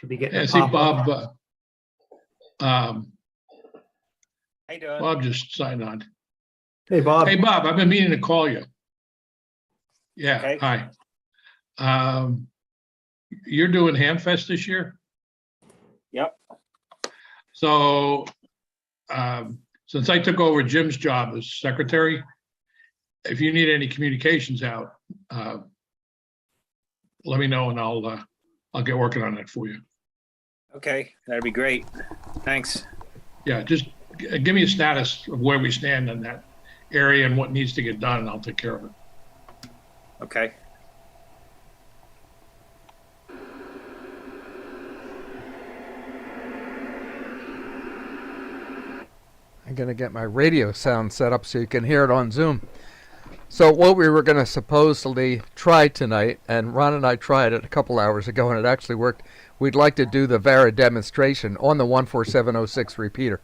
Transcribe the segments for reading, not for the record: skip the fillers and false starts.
Should be getting I a see pop-up. Bob. How you doing? Bob just signed on. Hey, Bob. Hey, Bob, I've been meaning to call you. Yeah, Okay. hi. You're doing Hamfest this year? Yep. So, since I took over Jim's job as secretary, if you need any communications out, let me know and I'll get working on that for you. Okay, that'd be great. Thanks. Yeah, just give me a status of where we stand in that area and what needs to get done, and I'll take care of it. Okay. I'm going to get my radio sound set up so you can hear it on Zoom. So what we were going to supposedly try tonight, and Ron and I tried it a couple hours ago and it actually worked, we'd like to do the VARA demonstration on the 14706 repeater.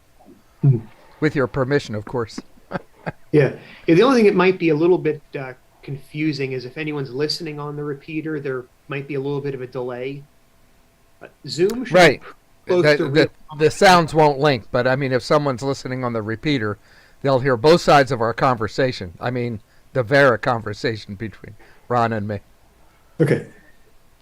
With your permission, of course. Yeah. The only thing that might be a little bit confusing is if anyone's listening on the repeater, there might be a little bit of a delay. Zoom should Right. be close to The sounds won't link, but I mean, if someone's listening on the repeater, they'll hear both sides of our conversation. I mean, the VARA conversation between Ron and me. Okay.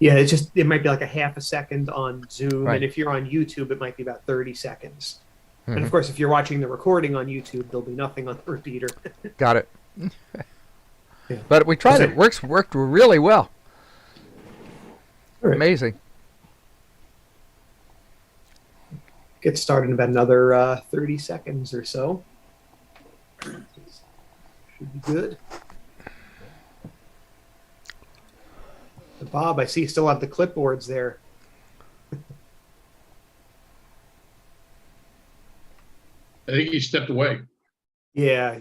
Yeah, it might be like a half a second on Zoom, Right. and if you're on YouTube, it might be about 30 seconds. And Mhm. of course, if you're watching the recording on YouTube, there'll be nothing on the repeater. Got it. Yeah. But we tried it. Worked really well. All right. Amazing. Get started in about another 30 seconds or so. Should be good. Bob, I see you still have the clipboards there. I think he stepped away. Yeah.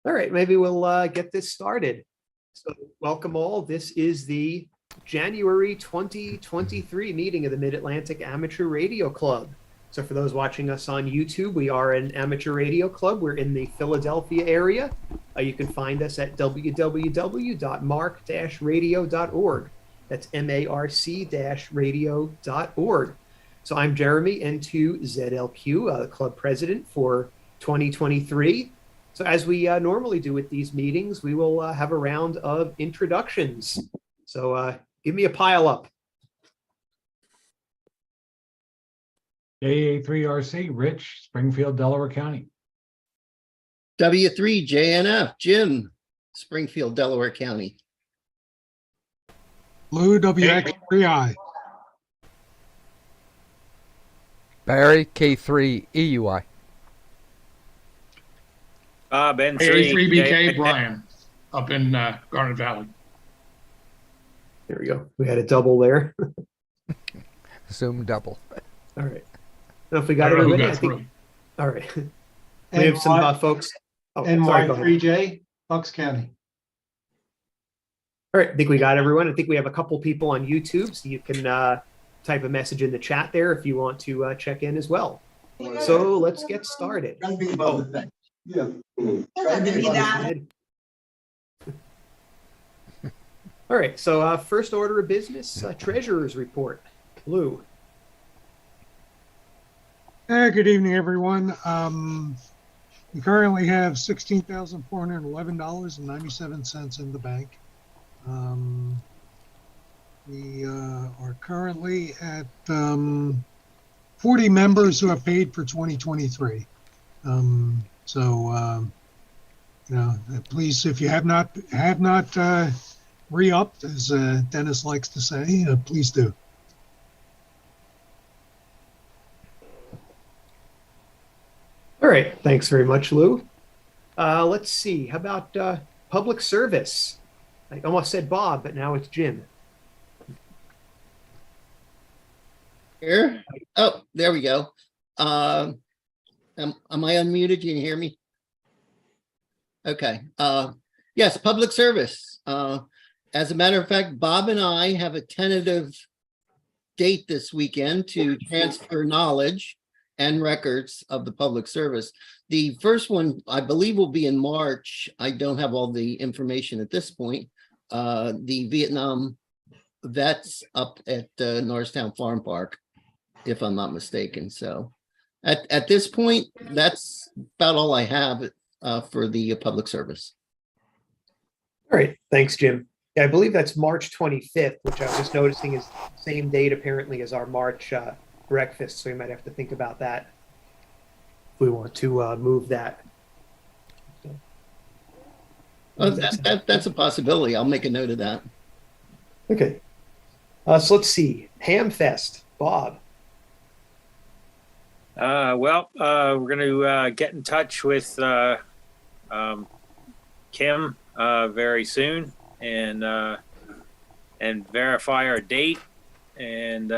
All right, maybe we'll get this started. So welcome all. This is the January 2023 meeting of the Mid-Atlantic Amateur Radio Club. So for those watching us on YouTube, we are an amateur radio club. We're in the Philadelphia area. You can find us at www.marc-radio.org. That's MARC-radio.org. So I'm Jeremy, N2ZLQ, the club president for 2023. So as we normally do with these meetings, we will have a round of introductions. So give me a pile up. JA3RC, Rich, Springfield, Delaware County. W3JNF, Jim, Springfield, Delaware County. Blue WX3I. Barry, K3EUI. Bob, N3. A3BK Brian up in Garnet Valley. There we go. We had a double there. Zoom double. All right. I don't know if we got I don't know who everybody. got through. All right. We have some folks. Oh, sorry, go ahead. NY3J, Bucks County. All right. I think we got everyone. I think we have a couple people on YouTube, so you can type a message in the chat there if you want to check in as well. So let's get started. Oh. Yeah. All right. So first order of business, treasurer's report. Lou. Good evening, everyone. We currently have $16,411.97 in the bank. We are currently at 40 members who have paid for 2023. Please, if you have not re-upped, as Dennis likes to say, please do. All right. Thanks very much, Lou. Let's see. How about public service? I almost said Bob, but now it's Jim. Here. Oh, there we go. Am I unmuted? You can hear me? Okay. Yes, public service. As a matter of fact, Bob and I have a tentative date this weekend to transfer knowledge and records of the public service. The first one, I believe, will be in March. I don't have all the information at this point. The Vietnam that's up at Norristown Farm Park, if I'm not mistaken. So at this point, that's about all I have for the public service. All right, thanks, Jim. Yeah, I believe that's March 25th, which I was just noticing is the same date apparently as our March breakfast, so we might have to think about that if we want to move that. That's a possibility. I'll make a note of that. Okay. So let's see. Hamfest, Bob. We're going to get in touch with Kim very soon and verify our date and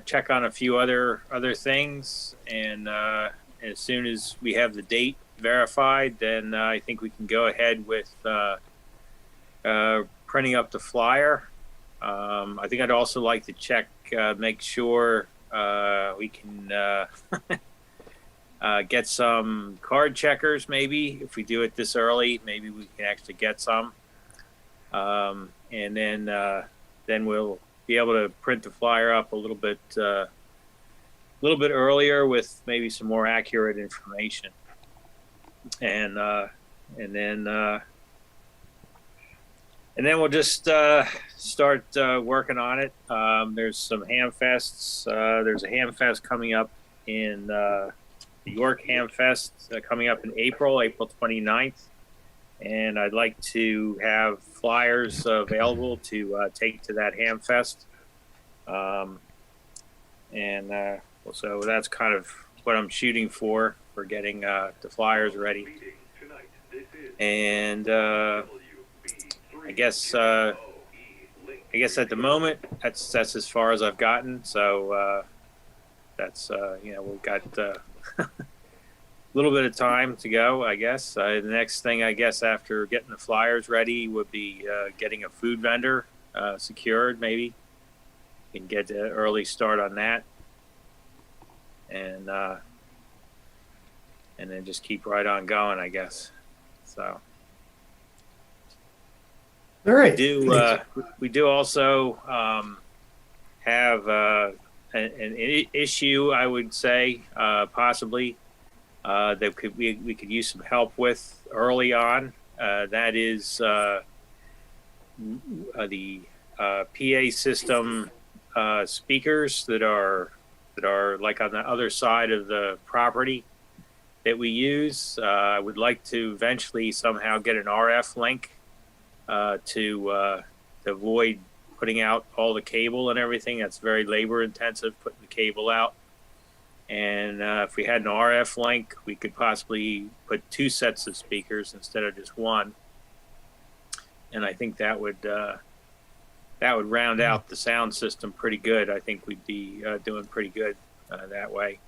check on a few other things. And as soon as we have the date verified, then I think we can go ahead with printing up the flyer. I think I'd also like to check, make sure we can get some card checkers. Maybe if we do it this early, maybe we can actually get some, and then we'll be able to print the flyer up a little bit earlier with maybe some more accurate information, and then we'll just start working on it. There's some ham fests. There's a ham fest coming up in New York Ham Fest coming up in April 29th. And I'd like to have flyers available to take to that ham fest. So that's kind of what I'm shooting for getting the flyers ready. And I guess at the moment that's as far as I've gotten. So that's we've got a little bit of time to go. I guess the next thing, I guess, after getting the flyers ready would be getting a food vendor secured. Maybe we can get an early start on that, and then just keep right on going, I guess. So. All right. We do also have an issue, I would say, possibly that we could use some help with early on. That is the PA system speakers that are like on the other side of the property that we use. I would like to eventually somehow get an RF link to avoid putting out all the cable and everything. That's very labor intensive, putting the cable out. And if we had an RF link, we could possibly put 2 sets of speakers instead of just one. And I think that would round out the sound system pretty good. I think we'd be doing pretty good that way.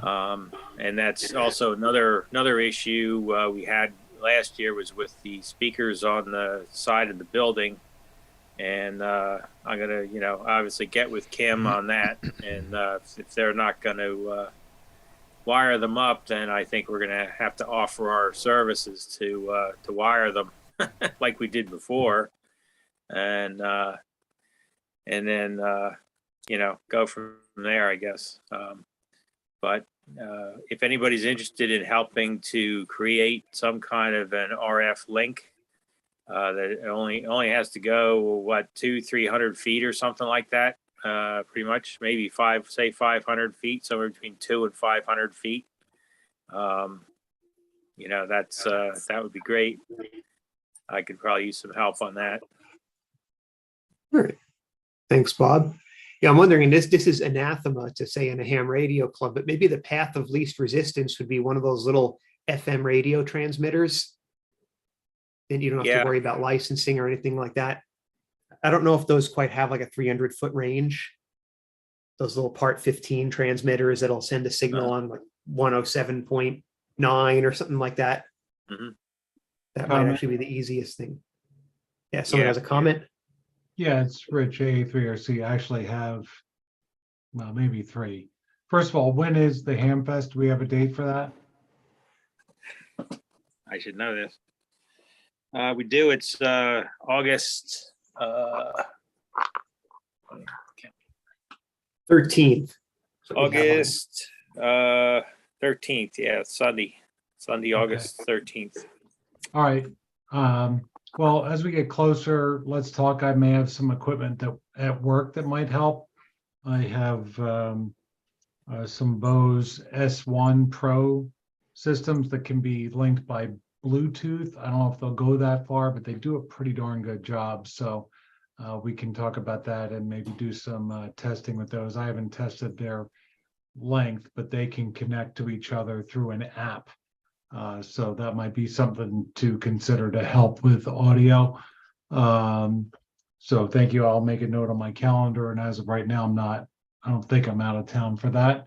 And that's also another issue we had last year was with the speakers on the side of the building. And I'm gonna, obviously get with Kim on that. And if they're not going to wire them up, then I think we're gonna have to offer our services to wire them like we did before, and then go from there, I guess. But if anybody's interested in helping to create some kind of an RF link, that only has to go 200-300 feet or something like that, pretty much, maybe 500 feet, somewhere between 200 and 500 feet. That's that would be great. I could probably use some help on that. All right. Thanks, Bob. Yeah, I'm wondering, this is anathema to say in a ham radio club, but maybe the path of least resistance would be one of those little FM radio transmitters. Then you don't have to worry about licensing or anything like that. I don't know if those quite have like a 300-foot range. Those little Part 15 transmitters that'll send a signal on like 107.9 or something like that. Mm-hmm. That might actually be the easiest thing. Yeah, someone has a comment. Yeah, it's Rich, A3RC. I actually have, well, maybe 3. First of all, when is the Ham Fest? Do we have a date for that? I should know this. We do. It's August 13th. August 13th. Yeah, Sunday, August 13th. All right. Well, as we get closer, let's talk. I may have some equipment that at work that might help. I have some Bose S1 Pro systems that can be linked by Bluetooth. I don't know if they'll go that far, but they do a pretty darn good job. So we can talk about that and maybe do some testing with those. I haven't tested their length, but they can connect to each other through an app. So that might be something to consider to help with audio. So thank you. I'll make a note on my calendar. And as of right now, I don't think I'm out of town for that.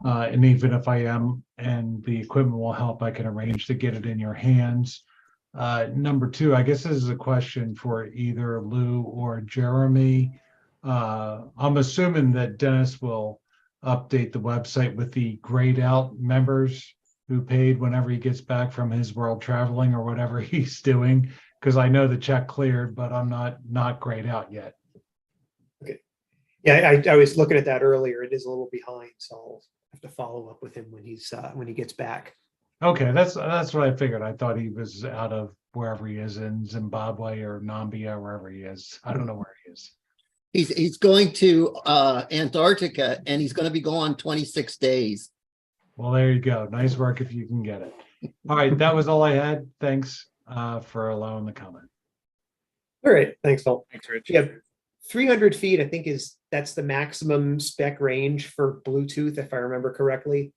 And even if I am, and the equipment will help, I can arrange to get it in your hands. Number two, I guess this is a question for either Lou or Jeremy. I'm assuming that Dennis will update the website with the grayed out members who paid whenever he gets back from his world traveling or whatever he's doing, because I know the check cleared, but I'm not grayed out yet. Okay. Yeah, I was looking at that earlier. It is a little behind, so I'll have to follow up with him when he gets back. Okay, that's what I figured. I thought he was out of wherever he is in Zimbabwe or Nambia, wherever he is. I don't know where he is. He's going to Antarctica, and he's going to be gone 26 days. Well, there you go. Nice work if you can get it. All right, that was all I had. Thanks for allowing the comment. All right, thanks, Phil. Thanks, Rich. Yeah, 300 feet, I think that's the maximum spec range for Bluetooth, if I remember correctly.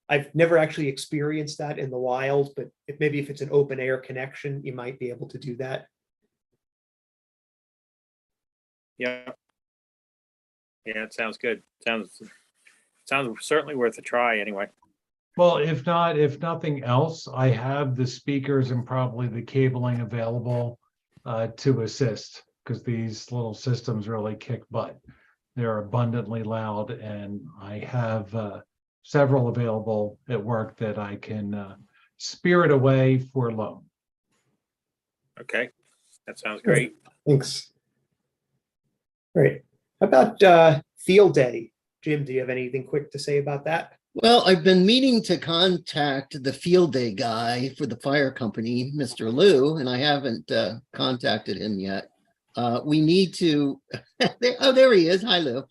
I've never actually experienced that in the wild, but maybe if it's an open air connection, you might be able to do that. Yeah. Yeah, it sounds good. Sounds certainly worth a try anyway. Well, if nothing else, I have the speakers and probably the cabling available to assist, because these little systems really kick butt. They're abundantly loud, and I have several available at work that I can spirit away for loan. Okay, that sounds great. Thanks. All right. How about field day? Jim, do you have anything quick to say about that? Well, I've been meaning to contact the field day guy for the fire company, Mr. Lou, and I haven't contacted him yet. We need to, there he is. Hi, Lou.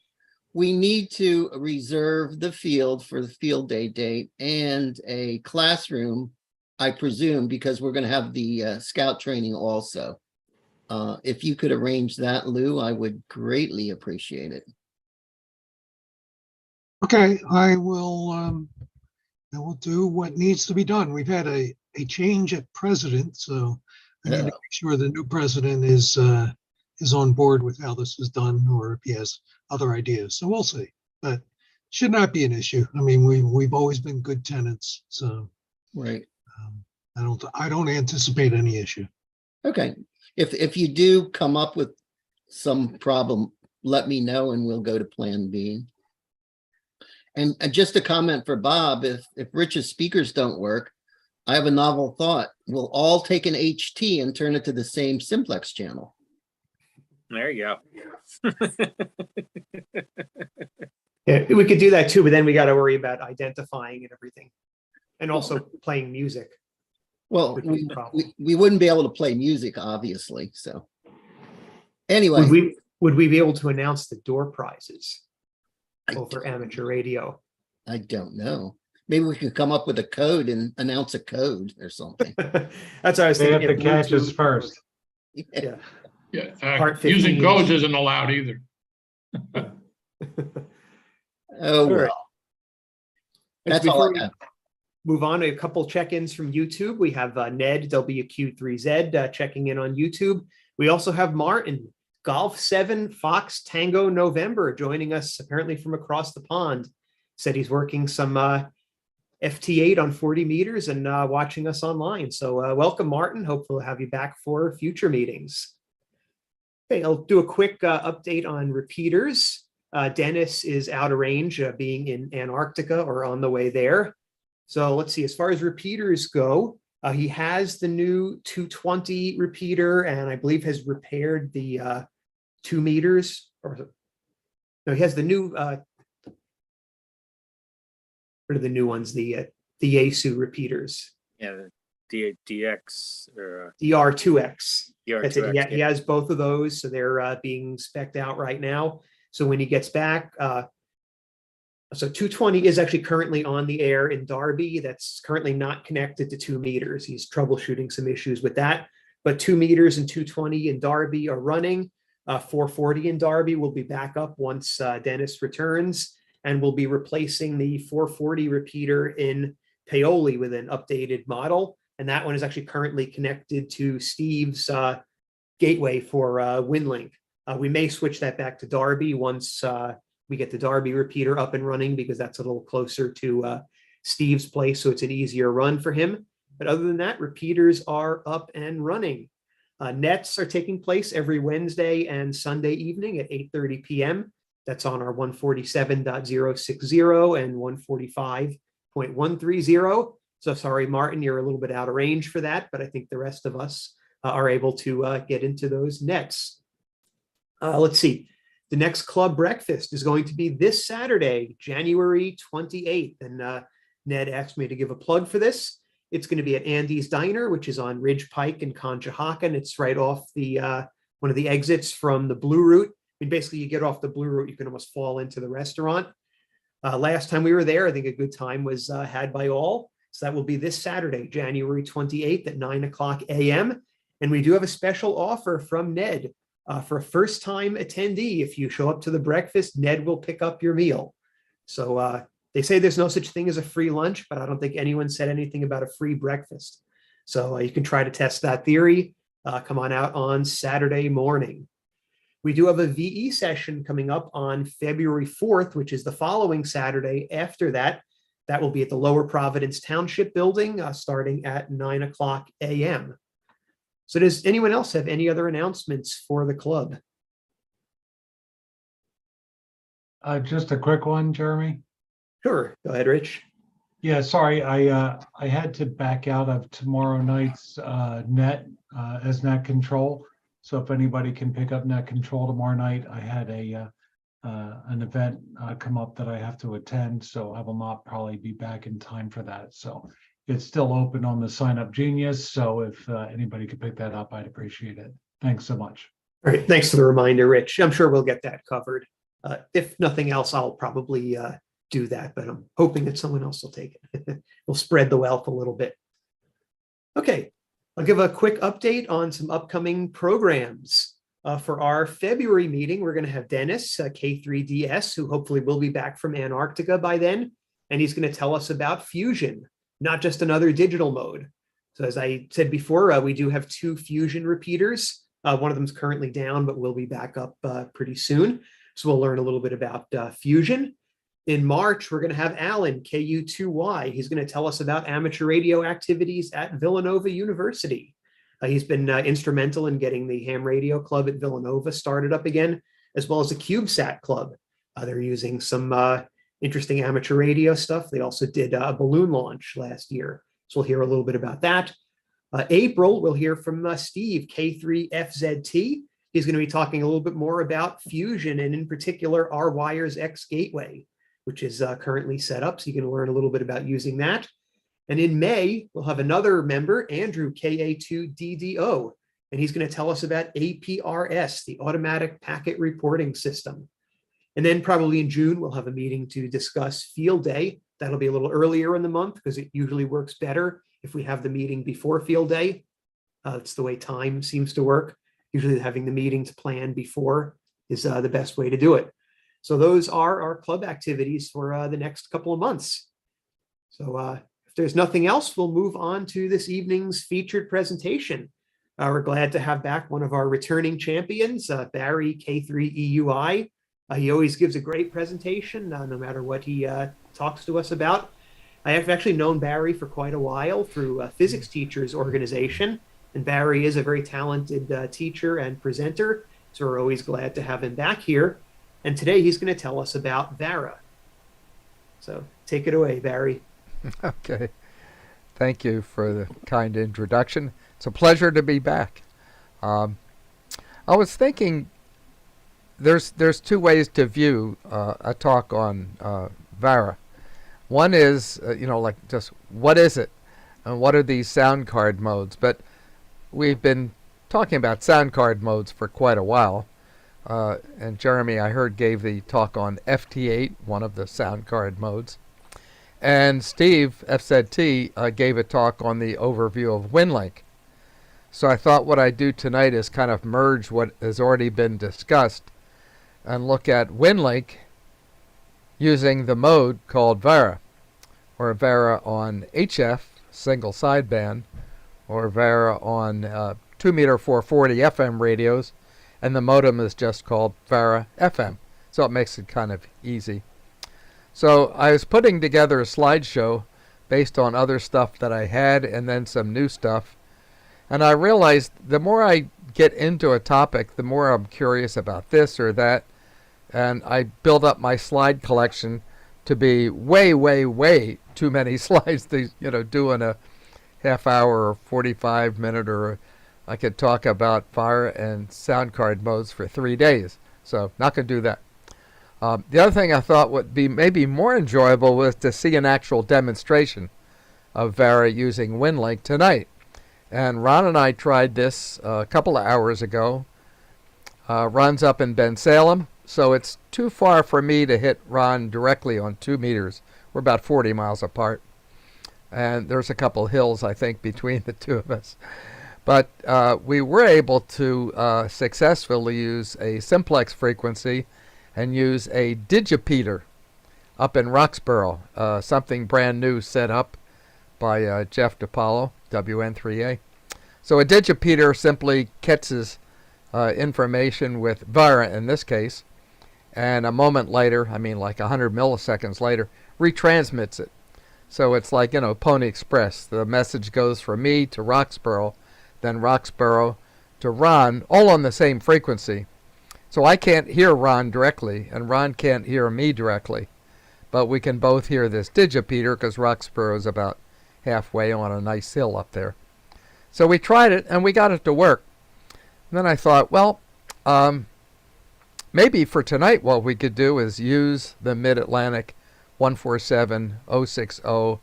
We need to reserve the field for the field day date and a classroom, I presume, because we're going to have the scout training also. If you could arrange that, Lou, I would greatly appreciate it. Okay, I will do what needs to be done. We've had a change at president, so I need to make sure the new president is on board with how this is done, or if he has other ideas. So we'll see, but should not be an issue. I mean, we've always been good tenants, so Right. I don't anticipate any issue. Okay. If you do come up with some problem, let me know and we'll go to plan B. And just a comment for Bob, if Rich's speakers don't work, I have a novel thought. We'll all take an HT and turn it to the same simplex channel. There you go. Yeah, we could do that too, but then we got to worry about identifying and everything, and also playing music. Well, Would be a problem. we wouldn't be able to play music, obviously. So anyway, Would we be able to announce the door prizes over amateur radio? I don't know. Maybe we could come up with a code and announce a code or something. That's what I was They thinking. have to catch us first. Yeah. Yeah, Part using 15. codes isn't allowed either. Oh, All right. well. That's all Before I we have. move on to a couple check-ins from YouTube, we have Ned WQ3Z checking in on YouTube. We also have Martin Golf 7 Fox Tango November joining us apparently from across the pond. Said he's working some FT8 on 40 meters and watching us online. So welcome, Martin. Hopefully we'll have you back for future meetings. Okay, I'll do a quick update on repeaters. Dennis is out of range, being in Antarctica or on the way there. So let's see, as far as repeaters go, he has the new 220 repeater and I believe has repaired the 2 meters. Or no, he has the new what are the new ones? The Yaesu repeaters, Yeah, the DX or DR2X. That's it. DR2X. He has both of those, so they're being spec'd out right now. So when he gets back, so 220 is actually currently on the air in Derby. That's currently not connected to 2 meters. He's troubleshooting some issues with that. But 2 meters and 220 in Derby are running. 440 in Derby will be back up once Dennis returns, and we'll be replacing the 440 repeater in Paoli with an updated model. And that one is actually currently connected to Steve's gateway for WinLink. We may switch that back to Derby once we get the Derby repeater up and running, because that's a little closer to Steve's place, so it's an easier run for him. But other than that, repeaters are up and running. Nets are taking place every Wednesday and Sunday evening at 8:30 p.m. That's on our 147.060 and 145.130. So sorry, Martin, you're a little bit out of range for that, but I think the rest of us are able to get into those nets. Let's see. The next club breakfast is going to be this Saturday, January 28th. And Ned asked me to give a plug for this. It's going to be at Andy's Diner, which is on Ridge Pike in Conshohocken. It's right off the one of the exits from the Blue Route. I mean, basically, you get off the Blue Route, you can almost fall into the restaurant. Last time we were there, I think a good time was had by all. So that will be this Saturday, January 28th at 9:00 a.m. And we do have a special offer from Ned. For a first-time attendee, if you show up to the breakfast, Ned will pick up your meal. So they say there's no such thing as a free lunch, but I don't think anyone said anything about a free breakfast. So you can try to test that theory. Come on out on Saturday morning. We do have a VE session coming up on February 4th, which is the following Saturday after that. That will be at the Lower Providence Township Building, starting at 9:00 a.m. So does anyone else have any other announcements for the club? Just a quick one, Jeremy. Sure, go ahead, Rich. Yeah, sorry, I had to back out of tomorrow night's net as net control. So if anybody can pick up net control tomorrow night, I had an event come up that I have to attend, so I will not probably be back in time for that. So it's still open on the Sign Up Genius. So if anybody could pick that up, I'd appreciate it. Thanks so much. All right, thanks for the reminder, Rich. I'm sure we'll get that covered. If nothing else, I'll probably do that, but I'm hoping that someone else will take it. We'll spread the wealth a little bit. Okay, I'll give a quick update on some upcoming programs. For our February meeting, we're going to have Dennis, K3DS, who hopefully will be back from Antarctica by then, and he's going to tell us about Fusion, not just another digital mode. So as I said before, we do have 2 Fusion repeaters. One of them is currently down, but will be back up pretty soon. So we'll learn a little bit about Fusion. In March, we're going to have Alan, KU2Y. He's going to tell us about amateur radio activities at Villanova University. He's been instrumental in getting the Ham Radio Club at Villanova started up again, as well as the CubeSat Club. They're using some interesting amateur radio stuff. They also did a balloon launch last year. So we'll hear a little bit about that. April, we'll hear from Steve, K3FZT. He's going to be talking a little bit more about Fusion, and in particular, our Wires X gateway, which is currently set up. So you can learn a little bit about using that. And in May, we'll have another member, Andrew, KA2DDO, and he's going to tell us about APRS, the Automatic Packet Reporting System. And then probably in June, we'll have a meeting to discuss Field Day. That'll be a little earlier in the month because it usually works better if we have the meeting before Field Day. It's the way time seems to work. Usually having the meeting to plan before is the best way to do it. So those are our club activities for the next couple of months. So if there's nothing else, we'll move on to this evening's featured presentation. We're glad to have back one of our returning champions, Barry, K3EUI. He always gives a great presentation, no matter what he talks to us about. I have actually known Barry for quite a while through Physics Teachers Organization, and Barry is a very talented teacher and presenter, so we're always glad to have him back here. And today he's going to tell us about VARA. So take it away, Barry. Okay. Thank you for the kind introduction. It's a pleasure to be back. I was thinking there's 2 ways to view a talk on VARA. One is, like just what is it? And what are these sound card modes? But we've been talking about sound card modes for quite a while. And Jeremy, I heard, gave the talk on FT8, one of the sound card modes. And Steve, FZT, gave a talk on the overview of WinLink. So I thought what I'd do tonight is kind of merge what has already been discussed and look at WinLink using the mode called VARA, or VARA on HF, single sideband, or VARA on 2 meter 440 FM radios, and the modem is just called VARA FM. So it makes it kind of easy. So I was putting together a slideshow based on other stuff that I had and then some new stuff. And I realized the more I get into a topic, the more I'm curious about this or that. And I build up my slide collection to be way, way, way too many slides to, do in a half hour or 45 minute, or I could talk about VARA and sound card modes for 3 days. So not going to do that. The other thing I thought would be maybe more enjoyable was to see an actual demonstration of VARA using WinLink tonight. And Ron and I tried this a couple of hours ago. Ron's up in Bensalem, so it's too far for me to hit Ron directly on 2 meters. We're about 40 miles apart. And there's a couple hills, I think, between the two of us. But we were able to successfully use a simplex frequency and use a digipeater up in Roxborough, something brand new set up by Jeff DiPaolo, WN3A. So a digipeater simply catches information with VARA in this case, and a moment later, like 100 milliseconds later, retransmits it. So it's like, Pony Express. The message goes from me to Roxborough, then Roxborough to Ron, all on the same frequency. So I can't hear Ron directly, and Ron can't hear me directly. But we can both hear this digipeater because Roxborough is about halfway on a nice hill up there. So we tried it, and we got it to work. And then I thought, well, maybe for tonight what we could do is use the Mid-Atlantic 147060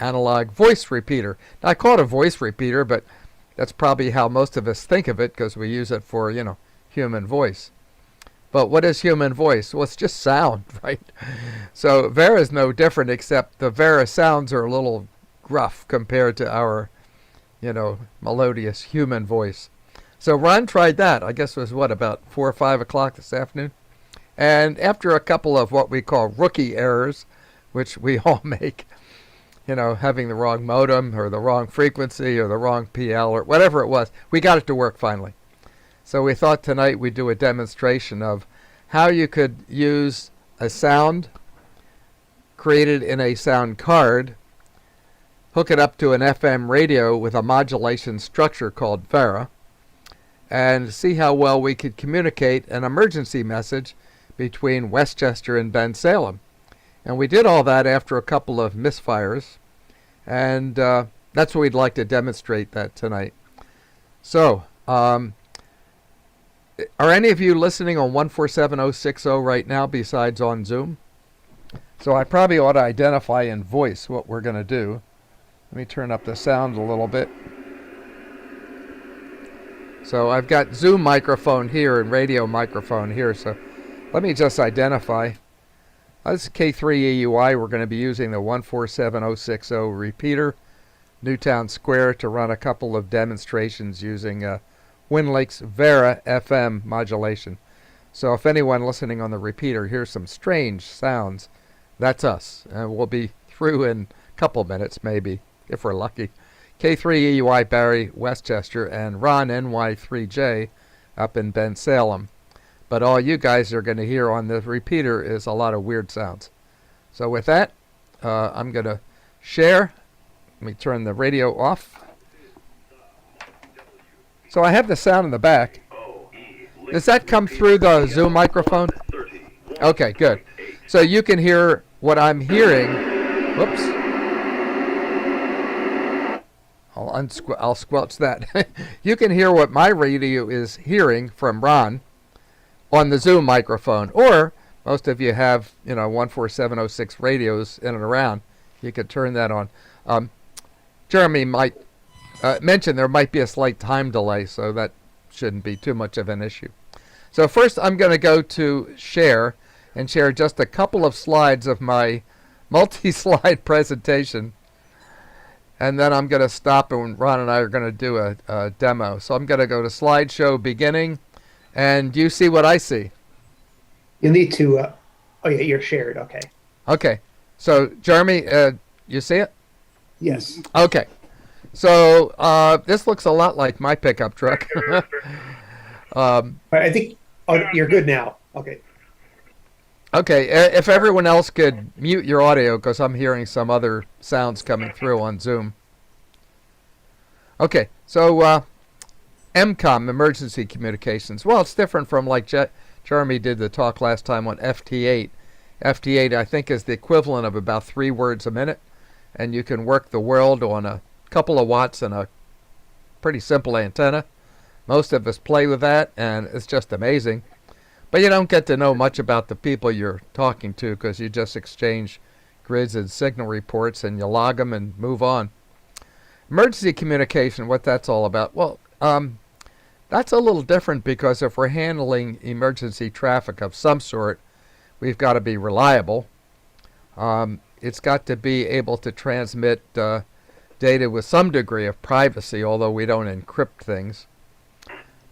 analog voice repeater. Now, I call it a voice repeater, but that's probably how most of us think of it because we use it for, human voice. But what is human voice? Well, it's just sound, right? So VARA is no different, except the VARA sounds are a little gruff compared to our, melodious human voice. So Ron tried that. I guess it was, about 4 or 5 o'clock this afternoon? And after a couple of what we call rookie errors, which we all make, having the wrong modem or the wrong frequency or the wrong PL or whatever it was, we got it to work finally. So we thought tonight we'd do a demonstration of how you could use a sound created in a sound card, hook it up to an FM radio with a modulation structure called VARA, and see how well we could communicate an emergency message between Westchester and Bensalem. And we did all that after a couple of misfires, and that's what we'd like to demonstrate that tonight. So, are any of you listening on 147060 right now besides on Zoom? So I probably ought to identify in voice what we're going to do. Let me turn up the sound a little bit. So I've got Zoom microphone here and radio microphone here. So let me just identify. This is K3EUI. We're going to be using the 147060 repeater, Newtown Square, to run a couple of demonstrations using WinLink's VARA FM modulation. So if anyone listening on the repeater hears some strange sounds, that's us. And we'll be through in a couple minutes, maybe, if we're lucky. K3EUI Barry, Westchester, and Ron NY3J up in Bensalem. But all you guys are going to hear on the repeater is a lot of weird sounds. So with that, I'm going to share. Let me turn the radio off. So I have the sound in the back. Does that come through the Zoom microphone? Okay, good. So you can hear what I'm hearing. Whoops. I'll squelch that. You can hear what my radio is hearing from Ron on the Zoom microphone. Or Most of you have, 14706 radios in and around. You could turn that on. Jeremy might mention there might be a slight time delay, so that shouldn't be too much of an issue. So first I'm going to go to share and share just a couple of slides of my multi-slide presentation. And then I'm going to stop and Ron and I are going to do a demo. So I'm going to go to slideshow beginning, and you see what I see. You'll need to, oh yeah, you're shared, okay. Okay. So Jeremy, you see it? Yes. Okay. So this looks a lot like my pickup truck. All right, I think, oh, you're good now. Okay. Okay, if everyone else could mute your audio, because I'm hearing some other sounds coming through on Zoom. Okay, so MCOM, emergency communications. Well, it's different from like Jeremy did the talk last time on FT8. FT8, I think, is the equivalent of about 3 words a minute, and you can work the world on a couple of watts and a pretty simple antenna. Most of us play with that, and it's just amazing. But you don't get to know much about the people you're talking to because you just exchange grids and signal reports and you log them and move on. Emergency communication, what that's all about? Well, that's a little different because if we're handling emergency traffic of some sort, we've got to be reliable. It's got to be able to transmit data with some degree of privacy, although we don't encrypt things.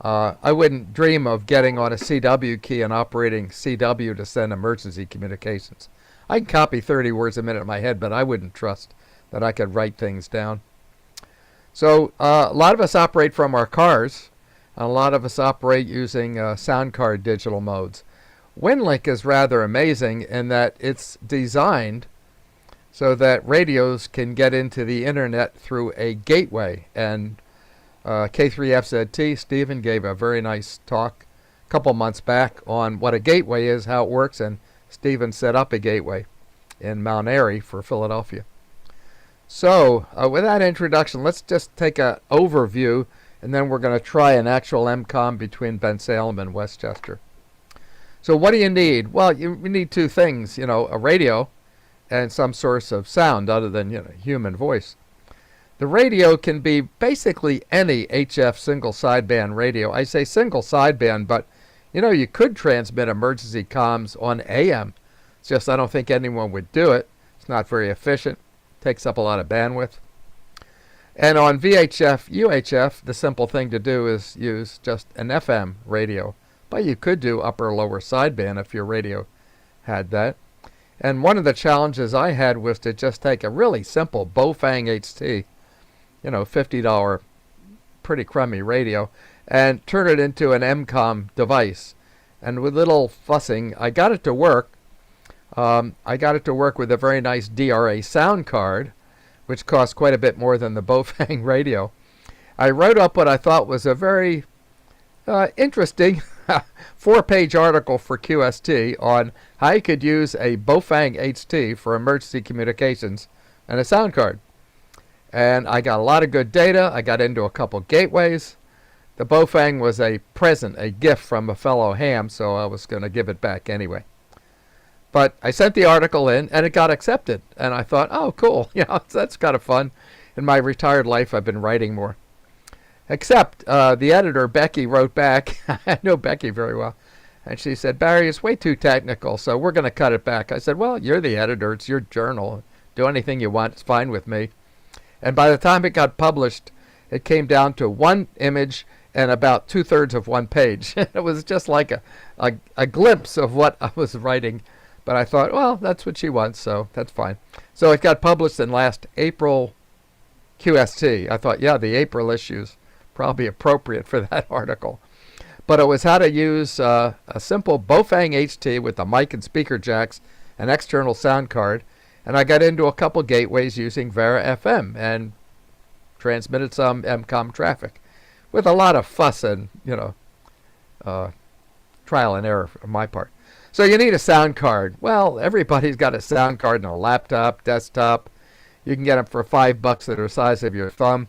I wouldn't dream of getting on a CW key and operating CW to send emergency communications. I can copy 30 words a minute in my head, but I wouldn't trust that I could write things down. So a lot of us operate from our cars. A lot of us operate using sound card digital modes. WinLink is rather amazing in that it's designed so that radios can get into the internet through a gateway. And K3FZT, Stephen gave a very nice talk a couple months back on what a gateway is, how it works, and Stephen set up a gateway in Mount Airy for Philadelphia. So with that introduction, let's just take an overview, and then we're going to try an actual MCOM between Bensalem and Westchester. So what do you need? Well, you need 2 things, a radio and some source of sound other than, human voice. The radio can be basically any HF single sideband radio. I say single sideband, but you could transmit emergency comms on AM. It's just I don't think anyone would do it. It's not very efficient. Takes up a lot of bandwidth. And on VHF, UHF, the simple thing to do is use just an FM radio. But you could do upper or lower sideband if your radio had that. And one of the challenges I had was to just take a really simple Bofang HT, $50 pretty crummy radio, and turn it into an MCOM device. And with little fussing, I got it to work. I got it to work with a very nice DRA sound card, which cost quite a bit more than the Bofang radio. I wrote up what I thought was a very interesting 4-page article for QST on how you could use a Bofang HT for emergency communications and a sound card. And I got a lot of good data. I got into a couple gateways. The Bofang was a present, a gift from a fellow ham, so I was going to give it back anyway. But I sent the article in, and it got accepted. And I thought, oh, cool. That's kind of fun. In my retired life, I've been writing more. Except the editor, Becky, wrote back. I know Becky very well. And she said, Barry, it's way too technical, so we're going to cut it back. I said, well, you're the editor. It's your journal. Do anything you want. It's fine with me. And by the time it got published, it came down to 1 image and about 2/3 of 1 page. It was just like a glimpse of what I was writing. But I thought, well, that's what she wants, so that's fine. So it got published in last April QST. I thought, yeah, the April issue's probably appropriate for that article. But it was how to use a simple Bofang HT with the mic and speaker jacks, an external sound card, and I got into a couple gateways using Vera FM and transmitted some MCOM traffic with a lot of fuss and, trial and error on my part. So you need a sound card. Well, everybody's got a sound card in a laptop, desktop. You can get them for $5 that are the size of your thumb.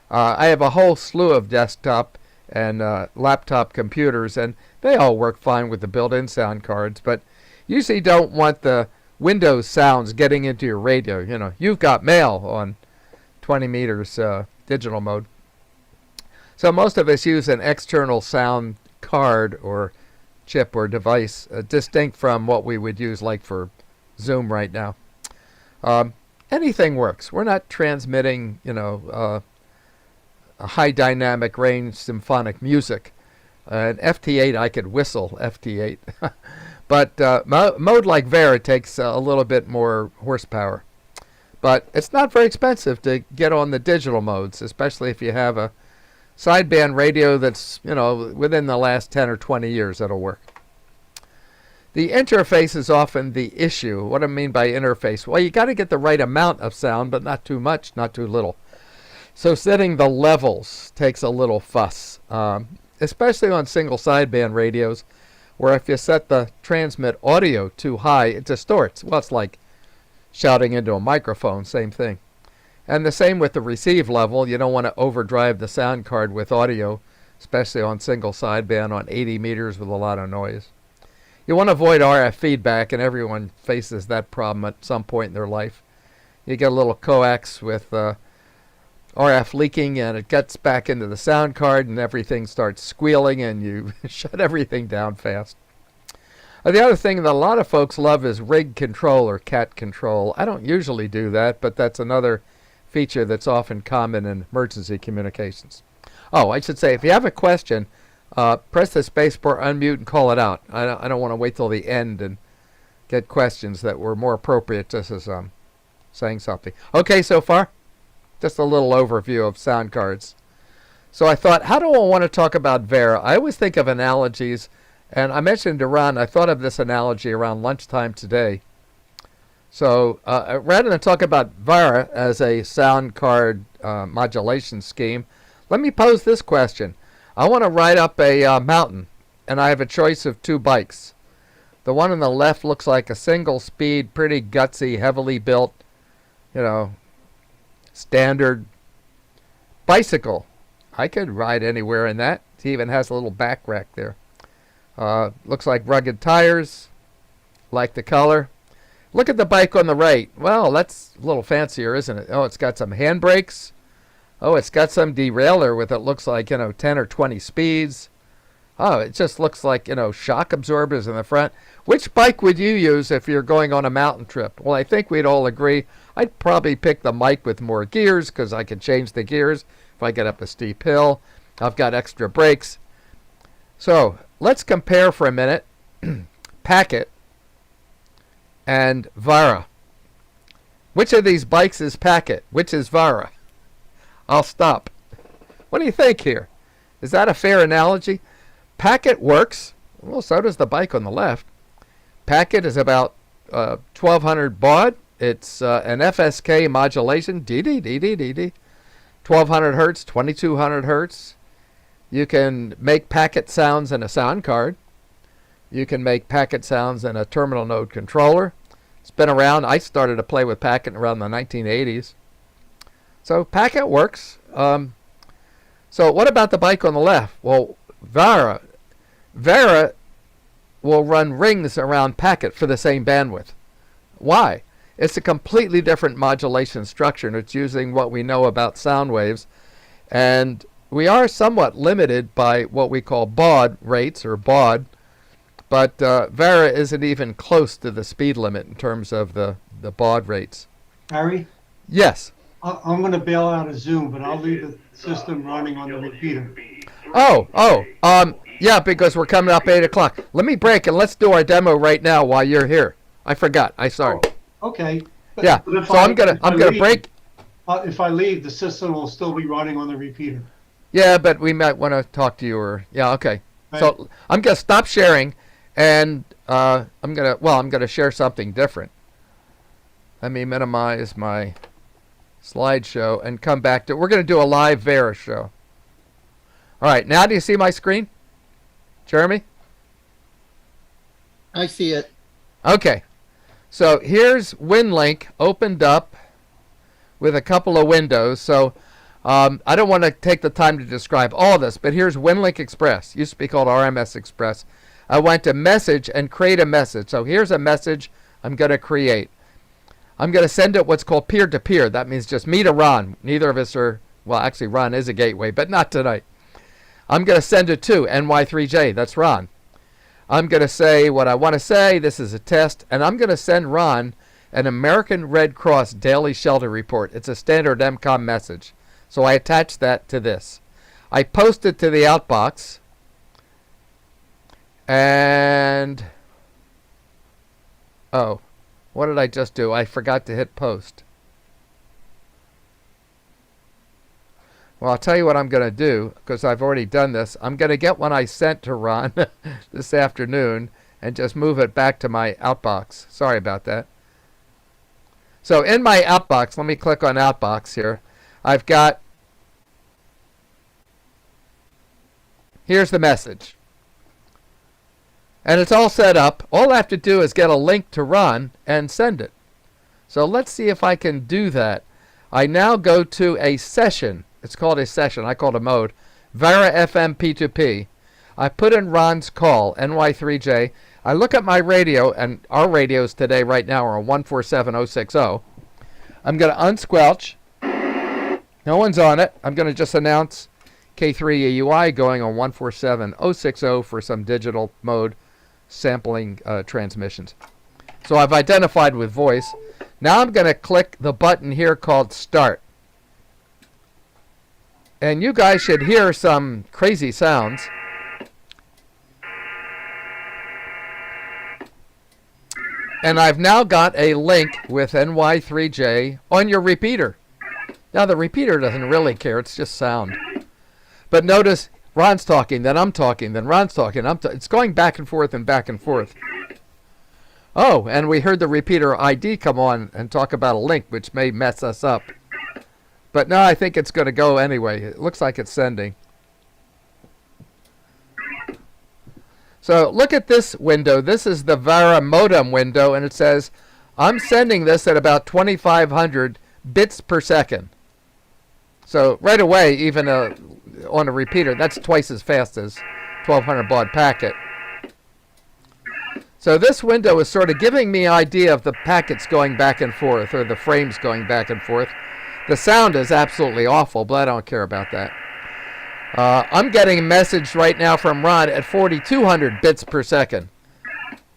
I have a whole slew of desktop and laptop computers, and they all work fine with the built-in sound cards. But usually don't want the Windows sounds getting into your radio. You know, you've got mail on 20 meters digital mode. So most of us use an external sound card or chip or device distinct from what we would use like for Zoom right now. Anything works. We're not transmitting, you know, a high dynamic range symphonic music. An FT8, I could whistle FT8. But mode like Vera takes a little bit more horsepower. But it's not very expensive to get on the digital modes, especially if you have a sideband radio that's, you know, within the last 10 or 20 years that'll work. The interface is often the issue. What do I mean by interface? Well, you got to get the right amount of sound, but not too much, not too little. So setting the levels takes a little fuss, especially on single sideband radios, where if you set the transmit audio too high, it distorts. Well, it's like shouting into a microphone, same thing. And the same with the receive level. You don't want to overdrive the sound card with audio, especially on single sideband on 80 meters with a lot of noise. You want to avoid RF feedback, and everyone faces that problem at some point in their life. You get a little coax with RF leaking, and it gets back into the sound card, and everything starts squealing, and you shut everything down fast. The other thing that a lot of folks love is rig control or cat control. I don't usually do that, but that's another feature that's often common in emergency communications. Oh, I should say, if you have a question, press the space bar, unmute, and call it out. I don't want to wait till the end and get questions that were more appropriate just as I'm saying something. Okay, so far? Just a little overview of sound cards. So I thought, how do I want to talk about Vera? I always think of analogies, and I mentioned to Ron, I thought of this analogy around lunchtime today. So rather than talk about Vera as a sound card modulation scheme, let me pose this question. I want to ride up a mountain, and I have a choice of two bikes. The one on the left looks like a single speed, pretty gutsy, heavily built, you know, standard bicycle. I could ride anywhere in that. It even has a little back rack there. Looks like rugged tires, like the color. Look at the bike on the right. Well, that's a little fancier, isn't it? Oh, it's got some handbrakes. Oh, it's got some derailleur with it looks like, you know, 10 or 20 speeds. Oh, it just looks like, you know, shock absorbers in the front. Which bike would you use if you're going on a mountain trip? Well, I think we'd all agree I'd probably pick the bike with more gears because I can change the gears if I get up a steep hill. I've got extra brakes. So let's compare for a minute Packet and Vara. Which of these bikes is Packet? Which is Vara? I'll stop. What do you think here? Is that a fair analogy? Packet works. Well, so does the bike on the left. Packet is about 1200 baud. It's an FSK modulation, DD, 1200 hertz, 2200 hertz. You can make packet sounds in a sound card. You can make packet sounds in a terminal node controller. It's been around. I started to play with packet around the 1980s. So packet works. So what about the bike on the left? Well, Vera will run rings around packet for the same bandwidth. Why? It's a completely different modulation structure, and it's using what we know about sound waves. And we are somewhat limited by what we call baud rates, or baud, but Vera isn't even close to the speed limit in terms of the baud rates. Harry, Yes. I'm going to bail out of Zoom, but I'll leave the system running on the repeater. Yeah, because we're coming up 8 o'clock. Let me break and let's do our demo right now while you're here. I forgot. Sorry. Okay. But- Yeah. but if So I- I'm gonna if I leave- break. If I leave, the system will still be running on the repeater. Yeah, but we might want to talk to you or yeah. Okay. Right. So I'm gonna stop sharing, and I'm gonna share something different. Let me minimize my slideshow and come back to. We're gonna do a live Vera show. All right. Now do you see my screen, Jeremy? I see it. Okay. So here's WinLink opened up with a couple of windows. So I don't want to take the time to describe all this, but here's WinLink Express. Used to be called RMS Express. I went to message and create a message. So here's a message I'm going to create. I'm going to send it what's called peer-to-peer. That means just me to Ron. Neither of us are, well, actually Ron is a gateway, but not tonight. I'm going to send it to NY3J. That's Ron. I'm going to say what I want to say. This is a test. And I'm going to send Ron an American Red Cross Daily Shelter Report. It's a standard MCOM message. So I attach that to this. I post it to the outbox. And, oh, what did I just do? I forgot to hit post. Well, I'll tell you what I'm going to do, because I've already done this. I'm going to get one I sent to Ron this afternoon and just move it back to my outbox. Sorry about that. So in my outbox, let me click on outbox here. I've got, here's the message. And it's all set up. All I have to do is get a link to Ron and send it. So let's see if I can do that. I now go to a session. It's called a session. I call it a mode. Vara FM P2P. I put in Ron's call, NY3J. I look at my radio, and our radios today right now are on 147060. I'm going to unsquelch. No one's on it. I'm going to just announce K3AUI going on 147060 for some digital mode sampling transmissions. So I've identified with voice. Now I'm going to click the button here called Start. And you guys should hear some crazy sounds. And I've now got a link with NY3J on your repeater. Now the repeater doesn't really care, it's just sound. But notice Ron's talking, then I'm talking, then Ron's talking. It's going back and forth and back and forth. Oh, and we heard the repeater ID come on and talk about a link, which may mess us up. But no, I think it's going to go anyway. It looks like it's sending. So look at this window. This is the Vara modem window, and it says, I'm sending this at about 2,500 bits per second. So right away, even on a repeater, that's twice as fast as 1,200 baud packet. So this window is sort of giving me an idea of the packets going back and forth, or the frames going back and forth. The sound is absolutely awful, but I don't care about that. I'm getting a message right now from Ron at 4,200 bits per second.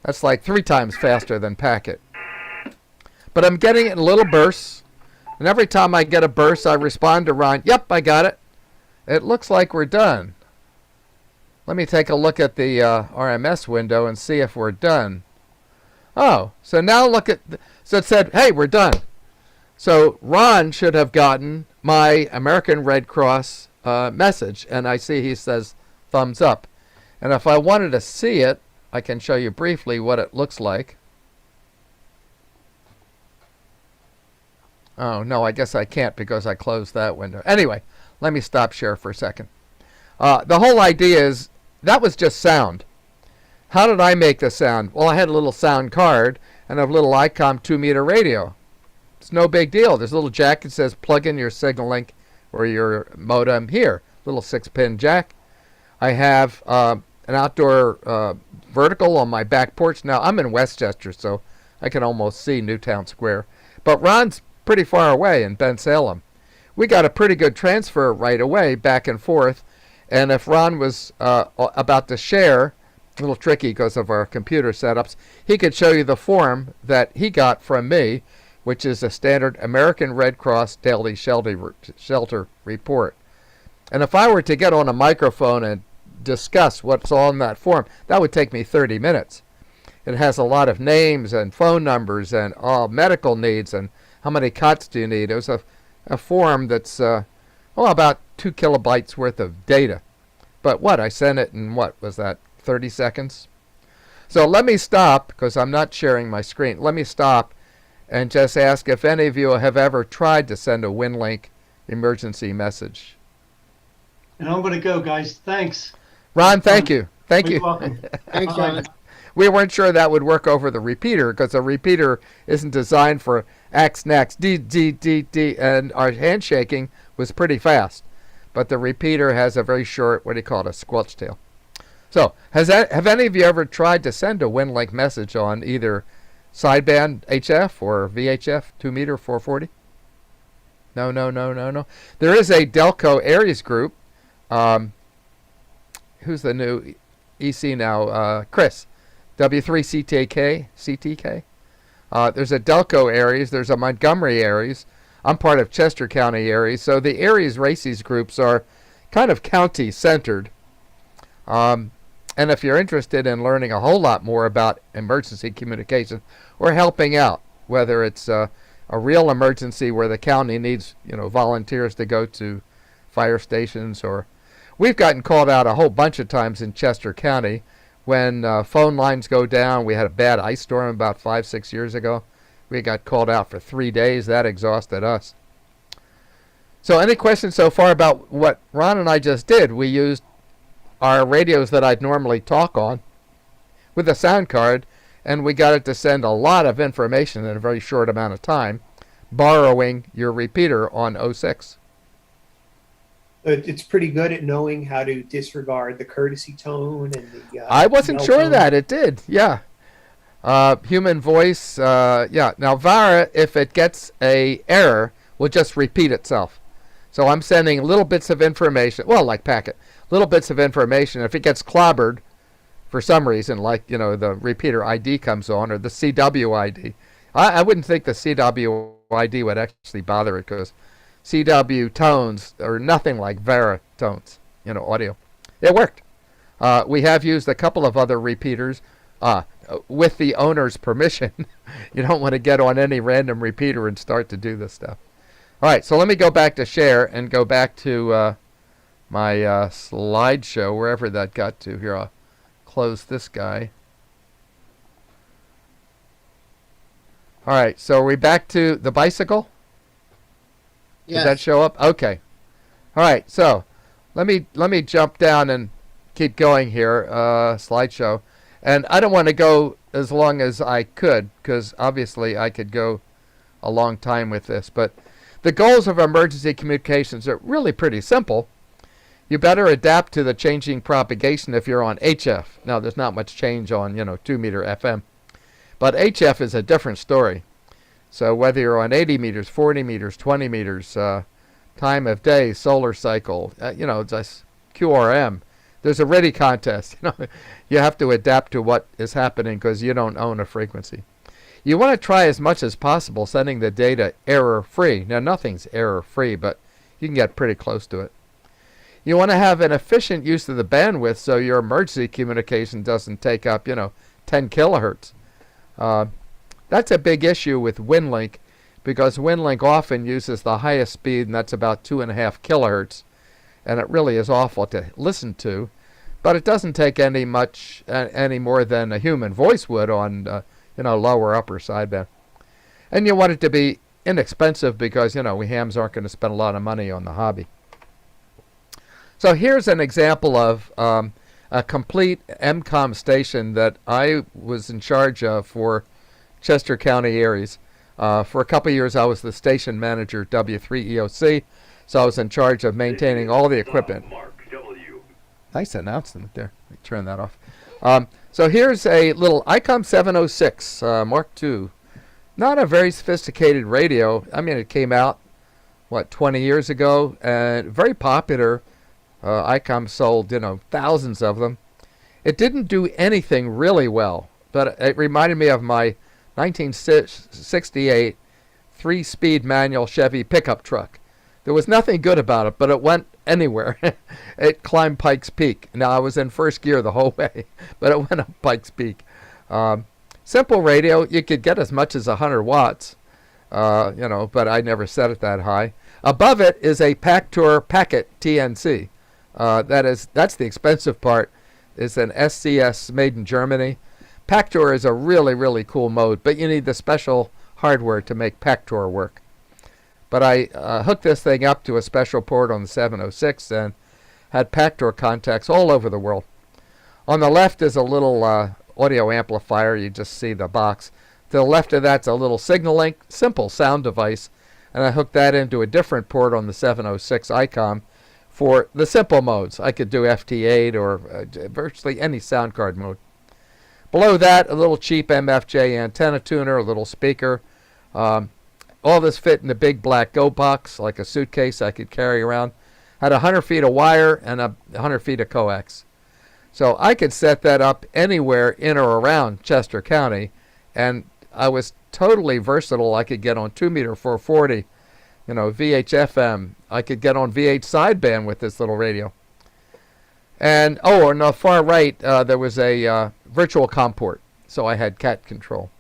That's like 3 times faster than packet. But I'm getting it in little bursts. And every time I get a burst, I respond to Ron, yep, I got it. It looks like we're done. Let me take a look at the RMS window and see if we're done. Oh, so now look at, so it said, hey, we're done. So Ron should have gotten my American Red Cross message, and I see he says thumbs up. And if I wanted to see it, I can show you briefly what it looks like. Oh, no, I guess I can't because I closed that window. Anyway, let me stop share for a second. The whole idea is, that was just sound. How did I make the sound? Well, I had a little sound card and a little ICOM 2-meter radio. It's no big deal. There's a little jack that says plug in your signal link or your modem here. Little 6-pin jack. I have an outdoor vertical on my back porch. Now, I'm in Westchester, so I can almost see Newtown Square. But Ron's pretty far away in Bensalem. We got a pretty good transfer right away, back and forth. And if Ron was about to share, a little tricky because of our computer setups, he could show you the form that he got from me, which is a standard American Red Cross Daily Shelter Report. And if I were to get on a microphone and discuss what's on that form, that would take me 30 minutes. It has a lot of names and phone numbers and all medical needs and how many cots do you need. It was a form that's about 2 kilobytes worth of data. But what, I sent it in what was that, 30 seconds? So let me stop, because I'm not sharing my screen. Let me stop and just ask if any of you have ever tried to send a WinLink emergency message. And I'm going to go, guys. Thanks. Ron, thank you. Thank You're you. welcome. Thanks, Bye. Ron. We weren't sure that would work over the repeater, because the repeater isn't designed for X, Nax, D, D, D, D, and our handshaking was pretty fast. But the repeater has a very short, what do you call it, a squelch tail. So, have any of you ever tried to send a WinLink message on either sideband HF or VHF 2 meter 440? No. There is a Delco Aries group. Who's the new EC now? Chris, W3CTK. There's a Delco Aries. There's a Montgomery Aries. I'm part of Chester County Aries. So the Aries Races groups are kind of county centered. And if you're interested in learning a whole lot more about emergency communication or helping out, whether it's a real emergency where the county needs, volunteers to go to fire stations, or we've gotten called out a whole bunch of times in Chester County when phone lines go down. We had a bad ice storm about 5-6 years ago. We got called out for 3 days. That exhausted us. So any questions so far about what Ron and I just did? We used our radios that I'd normally talk on with a sound card, and we got it to send a lot of information in a very short amount of time, borrowing your repeater on 06. It's pretty good at knowing how to disregard the courtesy tone and the. I wasn't mel sure tone. that it did. Yeah. Human voice. Yeah. Now VARA, if it gets a error, will just repeat itself. So I'm sending little bits of information. Well, like packet, little bits of information. If it gets clobbered for some reason, like the repeater ID comes on or the CW ID, I wouldn't think the CW ID would actually bother it because CW tones are nothing like VARA tones, audio. It worked. We have used a couple of other repeaters with the owner's permission. You don't want to get on any random repeater and start to do this stuff. All right, so let me go back to share and go back to my slideshow, wherever that got to. Here, I'll close this guy. All right, so are we back to the bicycle? Did that Yes. show up? Okay. All right. So let me jump down and keep going here. Slideshow, and I don't want to go as long as I could because obviously I could go a long time with this. But the goals of emergency communications are really pretty simple. You better adapt to the changing propagation if you're on HF. Now there's not much change on 2 meter FM, but HF is a different story. So whether you're on 80 meters, 40 meters, 20 meters, time of day, solar cycle, just QRM, there's a ready contest. You have to adapt to what is happening because you don't own a frequency. You want to try as much as possible sending the data error-free. Now nothing's error-free, but you can get pretty close to it. You want to have an efficient use of the bandwidth so your emergency communication doesn't take up, 10 kilohertz. That's a big issue with WinLink because WinLink often uses the highest speed, and that's about 2.5 kilohertz, and it really is awful to listen to, but it doesn't take any more than a human voice would on lower upper sideband. And you want it to be inexpensive because we hams aren't going to spend a lot of money on the hobby. So here's an example of a complete MCOM station that I was in charge of for Chester County Aries. For a couple of years, I was the station manager at W3EOC, so I was in charge of maintaining all the equipment. Nice announcement there. Let me turn that off. So here's a little ICOM 706 Mark II. Not a very sophisticated radio. I mean, it came out, 20 years ago, and very popular. ICOM sold, thousands of them. It didn't do anything really well, but it reminded me of my 1968 3-speed manual Chevy pickup truck. There was nothing good about it, but it went anywhere. It climbed Pikes Peak. Now, I was in first gear the whole way, but it went up Pikes Peak. Simple radio, you could get as much as 100 watts, but I never set it that high. Above it is a Pactor Packet TNC. That's the expensive part. It's an SCS made in Germany. Pactor is a really, really cool mode, but you need the special hardware to make Pactor work. But I hooked this thing up to a special port on the 706 and had Pactor contacts all over the world. On the left is a little audio amplifier. You just see the box. To the left of that's a little signal link, simple sound device, and I hooked that into a different port on the 706 ICOM for the simple modes. I could do FT8 or virtually any sound card mode. Below that, a little cheap MFJ antenna tuner, a little speaker. All this fit in the big black Go box, like a suitcase I could carry around. Had 100 feet of wire and 100 feet of coax. So I could set that up anywhere in or around Chester County, and I was totally versatile. I could get on 2-meter 440, VHFM. I could get on VH sideband with this little radio. And, on the far right, there was a virtual COM port, so I had cat control.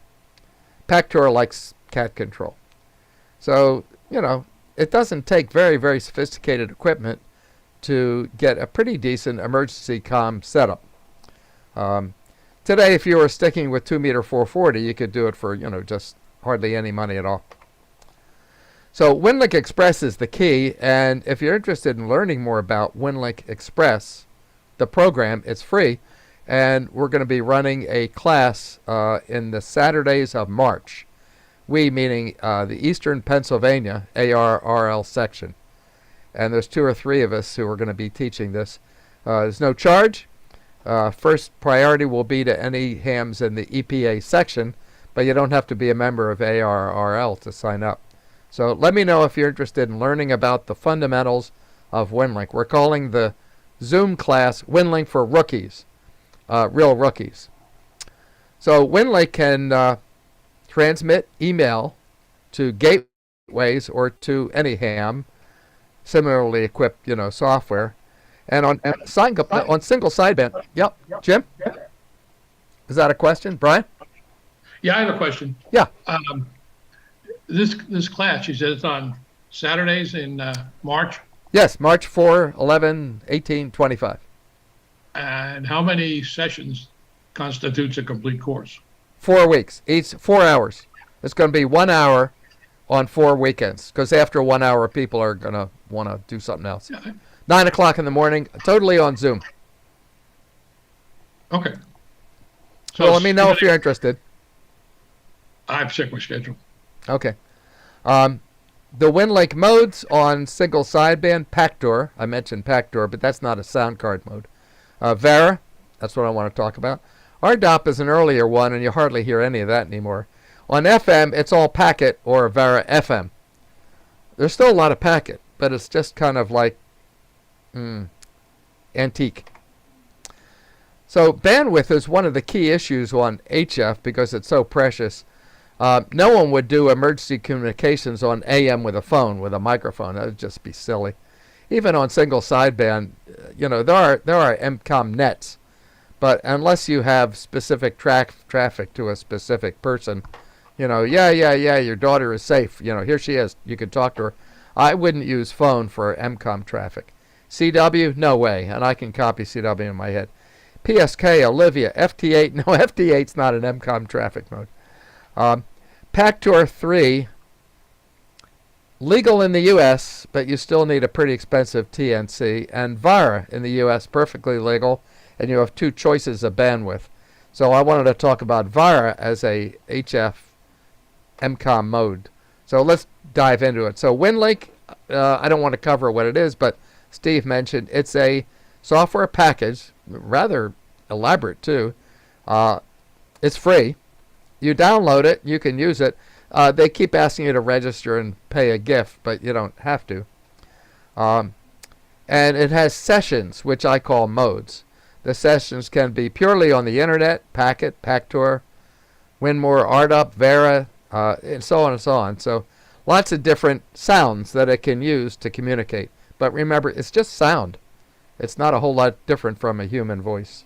Pactor likes cat control. So, it doesn't take very, very sophisticated equipment to get a pretty decent emergency comm setup. Today, if you were sticking with 2-meter 440, you could do it for, just hardly any money at all. So WinLink Express is the key, and if you're interested in learning more about WinLink Express, the program, it's free, and we're going to be running a class in the Saturdays of March. We meaning the Eastern Pennsylvania ARRL section. And there's 2 or 3 of us who are going to be teaching this. There's no charge. First priority will be to any hams in the EPA section, but you don't have to be a member of ARRL to sign up. So let me know if you're interested in learning about the fundamentals of WinLink. We're calling the Zoom class WinLink for Rookies, real rookies. So WinLink can transmit email to gateways or to any ham, similarly equipped, software. And on single sideband. Yep. Jim? Is that a question? Brian? Yeah, I have a question. Yeah. This class, you said it's on Saturdays in March? Yes, March 4, 11, 18, 25. And how many sessions constitutes a complete course? 4 weeks, each 4 hours. It's going to be 1 hour on 4 weekends, because after 1 hour, people are going to want to do something else. Yeah. 9 o'clock in the morning, totally on Zoom. Okay. So let me know if you're interested. I've checked my schedule. Okay. The WinLink modes on single sideband, Pactor. I mentioned Pactor, but that's not a sound card mode. Vera, that's what I want to talk about. RDOP is an earlier one, and you hardly hear any of that anymore. On FM, it's all Packet or Vera FM. There's still a lot of Packet, but it's just kind of like antique. So bandwidth is one of the key issues on HF because it's so precious. No one would do emergency communications on AM with a phone, with a microphone. That would just be silly. Even on single sideband, there are MCOM nets, but unless you have specific traffic to a specific person, your daughter is safe. Here she is. You can talk to her. I wouldn't use phone for MCOM traffic. CW, no way, and I can copy CW in my head. PSK, Olivia, FT8, no, FT8's not an MCOM traffic mode. Pactor 3, legal in the U.S., but you still need a pretty expensive TNC. And Vira in the U.S., perfectly legal, and you have 2 choices of bandwidth. So I wanted to talk about Vira as a HF MCOM mode. So let's dive into it. So WinLink, I don't want to cover what it is, but Steve mentioned it's a software package, rather elaborate too. It's free. You download it, you can use it. They keep asking you to register and pay a gift, but you don't have to. And it has sessions, which I call modes. The sessions can be purely on the internet, Packet, Pactor, Winmore, RDOP, Vera, and so on and so on. So lots of different sounds that it can use to communicate. But remember, it's just sound. It's not a whole lot different from a human voice.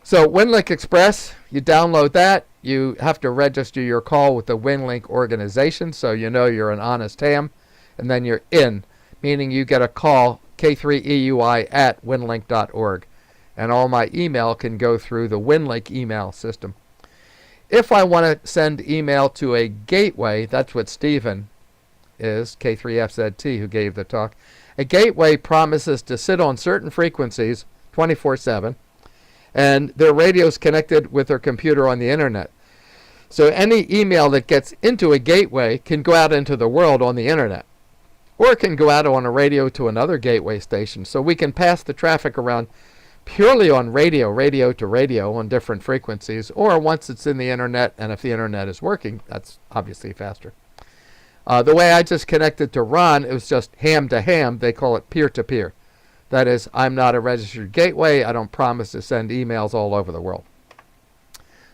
So WinLink Express, you download that. You have to register your call with the WinLink organization so you know you're an honest ham. And then you're in, meaning you get a call, K3EUI@winlink.org. And all my email can go through the WinLink email system. If I want to send email to a gateway, that's what Stephen is, K3FZT, who gave the talk. A gateway promises to sit on certain frequencies 24/7. And their radio's connected with their computer on the internet. So any email that gets into a gateway can go out into the world on the internet. or it can go out on a radio to another gateway station. So we can pass the traffic around purely on radio to radio on different frequencies, or once it's in the internet, and if the internet is working, that's obviously faster. The way I just connected to Ron, it was just ham to ham. They call it peer-to-peer. That is, I'm not a registered gateway. I don't promise to send emails all over the world.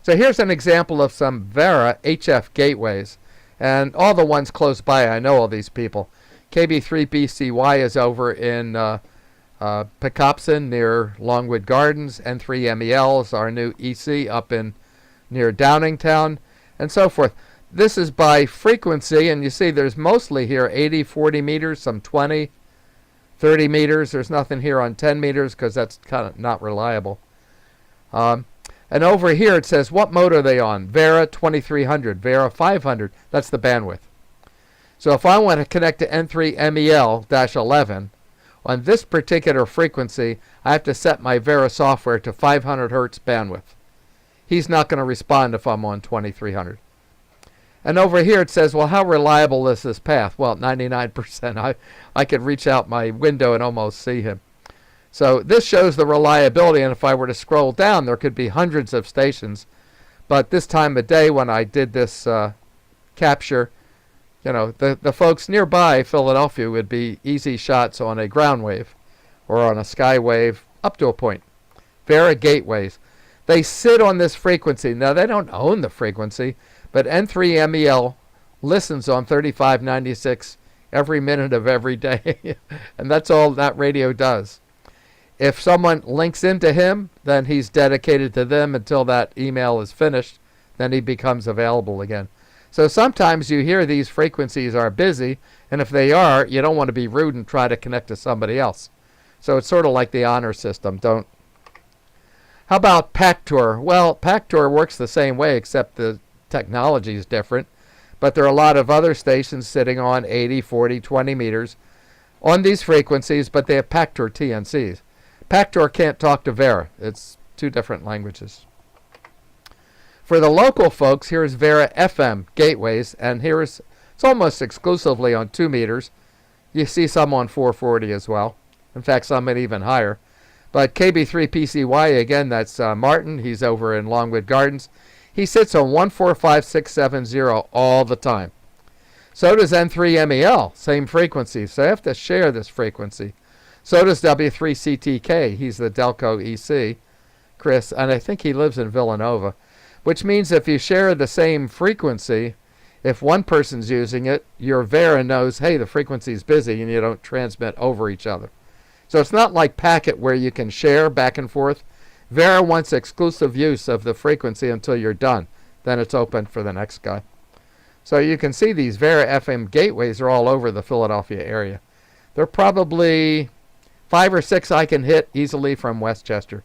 So here's an example of some Vera HF gateways, and all the ones close by. I know all these people. KB3BCY is over in Picopson near Longwood Gardens. N3MEL is our new EC up in near Downingtown, and so forth. This is by frequency, and you see there's mostly here 80, 40 meters, some 20, 30 meters. There's nothing here on 10 meters because that's kind of not reliable. And over here it says, what mode are they on? Vera 2300, Vera 500. That's the bandwidth. So if I want to connect to N3MEL-11, on this particular frequency, I have to set my Vera software to 500 hertz bandwidth. He's not going to respond if I'm on 2300. And over here it says, well, how reliable is this path? Well, 99%. I could reach out my window and almost see him. So this shows the reliability, and if I were to scroll down, there could be hundreds of stations. But this time of day when I did this capture, you know, the folks nearby Philadelphia would be easy shots on a ground wave or on a sky wave up to a point. Vera gateways. They sit on this frequency. Now, they don't own the frequency, but N3MEL listens on 3596 every minute of every day. And that's all that radio does. If someone links into him, then he's dedicated to them until that email is finished. Then he becomes available again. So sometimes you hear these frequencies are busy, and if they are, you don't want to be rude and try to connect to somebody else. So it's sort of like the honor system. Don't. How about PACTOR? Well, PACTOR works the same way, except the technology is different. But there are a lot of other stations sitting on 80, 40, 20 meters on these frequencies, but they have PACTOR TNCs. PACTOR can't talk to Vera. It's two different languages. For the local folks, here's Vera FM gateways, and it's almost exclusively on 2 meters. You see some on 440 as well. In fact, some at even higher. But KB3PCY, again, that's Martin. He's over in Longwood Gardens. He sits on 145670 all the time. So does N3MEL, same frequency. So I have to share this frequency. So does W3CTK. He's the Delco EC, Chris, and I think he lives in Villanova. Which means if you share the same frequency, if one person's using it, your Vera knows, hey, the frequency's busy, and you don't transmit over each other. So it's not like Packet where you can share back and forth. Vera wants exclusive use of the frequency until you're done. Then it's open for the next guy. So you can see these Vera FM gateways are all over the Philadelphia area. There are probably 5 or 6 I can hit easily from Westchester.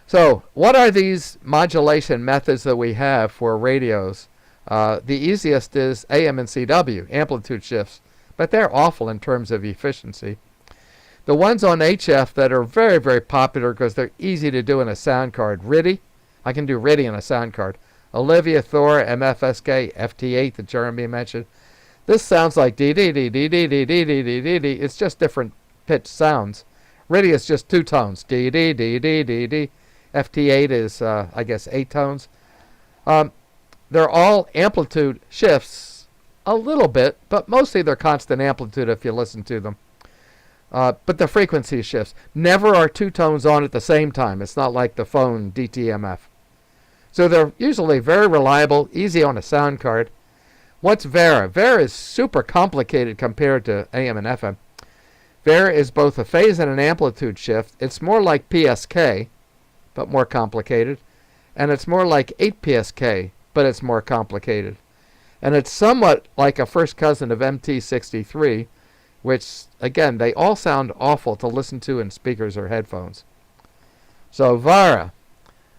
So what are these modulation methods that we have for radios? The easiest is AM and CW, amplitude shifts, but they're awful in terms of efficiency. The ones on HF that are very, very popular because they're easy to do in a sound card. RTTY, I can do RTTY in a sound card. Olivia Thor, MFSK, FT8 that Jeremy mentioned. This sounds like D-D-D-D-D-D-D-D-D-D-D. It's just different pitch sounds. RTTY is just 2 tones. D-D-D-D-D-D. FT8 is, I guess, 8 tones. They're all amplitude shifts a little bit, but mostly they're constant amplitude if you listen to them. But the frequency shifts. Never are 2 tones on at the same time. It's not like the phone DTMF. So they're usually very reliable, easy on a sound card. What's Vera? Vera is super complicated compared to AM and FM. Vera is both a phase and an amplitude shift. It's more like PSK, but more complicated. And it's more like 8PSK, but it's more complicated. And it's somewhat like a first cousin of MT63, which, again, they all sound awful to listen to in speakers or headphones. So Vara.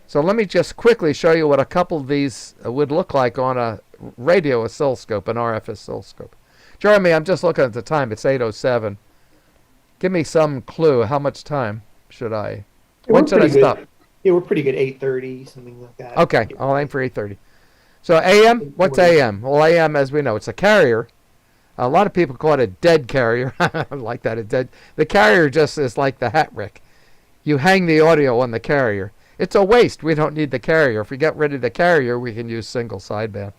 So let me just quickly show you what a couple of these would look like on a radio oscilloscope, an RF oscilloscope. Jeremy, I'm just looking at the time. It's 8:07. Give me some clue. How much time should I? When should I stop? Yeah, we're pretty good. 8:30, something like that. Okay, I'll aim for 8:30. So AM, what's AM? Well, AM, as we know, it's a carrier. A lot of people call it a dead carrier. I like that, a dead. The carrier just is like the hat rick. You hang the audio on the carrier. It's a waste. We don't need the carrier. If we get rid of the carrier, we can use single sideband.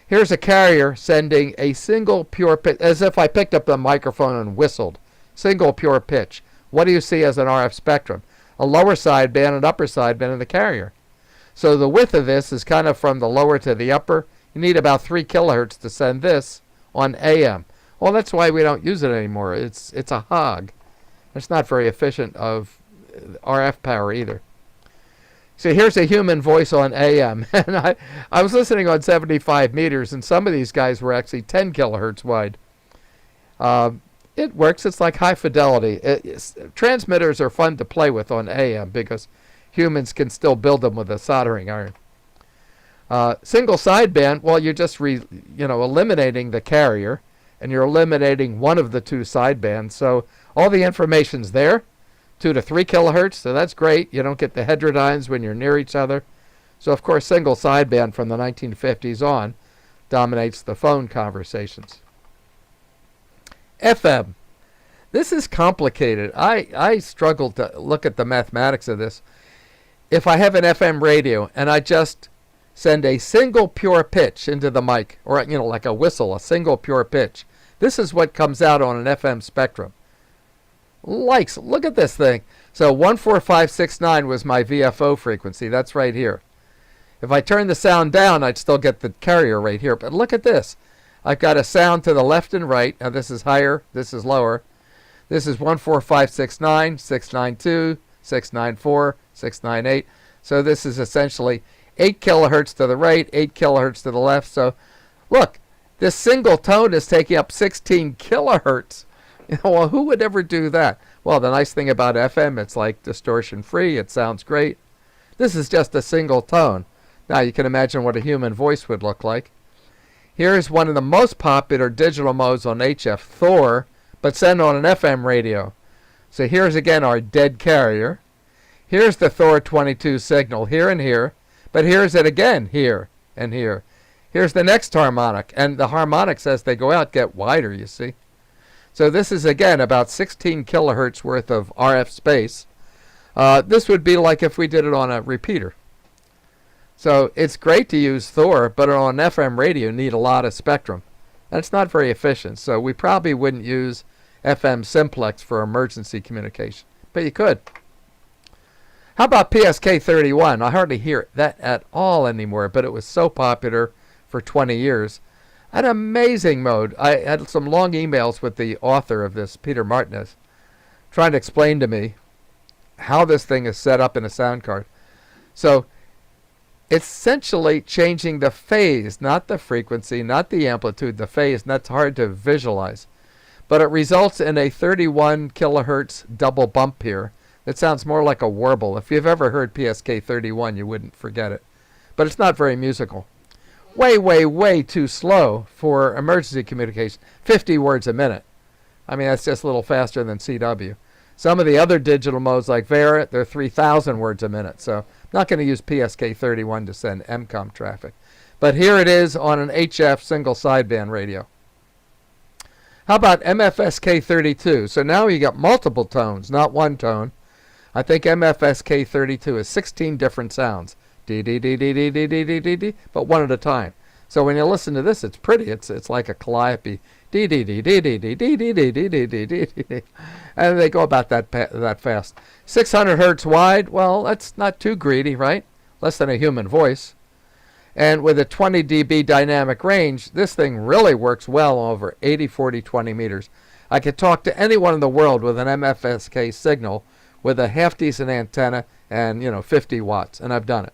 Here's a carrier sending a single pure pitch, as if I picked up the microphone and whistled. Single pure pitch. What do you see as an RF spectrum? A lower sideband and upper sideband in the carrier. So the width of this is kind of from the lower to the upper. You need about 3 kilohertz to send this on AM. Well, that's why we don't use it anymore. It's a hog. It's not very efficient of RF power either. So here's a human voice on AM. And I was listening on 75 meters, and some of these guys were actually 10 kilohertz wide. It works. It's like high fidelity. Transmitters are fun to play with on AM because humans can still build them with a soldering iron. Single sideband, well, you're just eliminating the carrier, and you're eliminating one of the 2 sidebands. So all the information's there, 2 to 3 kilohertz. So that's great. You don't get the heterodynes when you're near each other. So of course, single sideband from the 1950s on dominates the phone conversations. FM. This is complicated. I struggled to look at the mathematics of this. If I have an FM radio and I just send a single pure pitch into the mic, or like a whistle, a single pure pitch, this is what comes out on an FM spectrum. Look at this thing. So 14569 was my VFO frequency. That's right here. If I turn the sound down, I'd still get the carrier right here. But look at this. I've got a sound to the left and right. Now this is higher, this is lower. This is 14569, 692, 694, 698. So this is essentially 8 kilohertz to the right, 8 kilohertz to the left. So look, this single tone is taking up 16 kilohertz. Well, who would ever do that? Well, the nice thing about FM, it's like distortion free. It sounds great. This is just a single tone. Now you can imagine what a human voice would look like. Here's one of the most popular digital modes on HF, Thor, but sent on an FM radio. So here's again our dead carrier. Here's the Thor 22 signal here and here, but here's it again here and here. Here's the next harmonic, and the harmonics as they go out get wider, you see. So this is again about 16 kilohertz worth of RF space. This would be like if we did it on a repeater. So it's great to use Thor, but on an FM radio you need a lot of spectrum. And it's not very efficient, so we probably wouldn't use FM simplex for emergency communication. But you could. How about PSK 31? I hardly hear that at all anymore, but it was so popular for 20 years. An amazing mode. I had some long emails with the author of this, Peter Martinez, trying to explain to me how this thing is set up in a sound card. So it's essentially changing the phase, not the frequency, not the amplitude, the phase, and that's hard to visualize. But it results in a 31 kilohertz double bump here that sounds more like a warble. If you've ever heard PSK 31, you wouldn't forget it. But it's not very musical. Way, way, way too slow for emergency communication. 50 words a minute. I mean, that's just a little faster than CW. Some of the other digital modes like Vera, they're 3,000 words a minute. So I'm not going to use PSK 31 to send MCOM traffic. But here it is on an HF single sideband radio. How about MFSK 32? So now you got multiple tones, not one tone. I think MFSK 32 is 16 different sounds. D, D, D, D, D, D, D, D, D, D, but one at a time. So when you listen to this, it's pretty. It's like a calliope. D, D, D, D, D, D, D, D, D, D, D, D, D, D. And they go about that fast. 600 hertz wide, well, that's not too greedy, right? Less than a human voice. And with a 20 dB dynamic range, this thing really works well over 80, 40, 20 meters. I could talk to anyone in the world with an MFSK signal with a half-decent antenna and, 50 watts, and I've done it.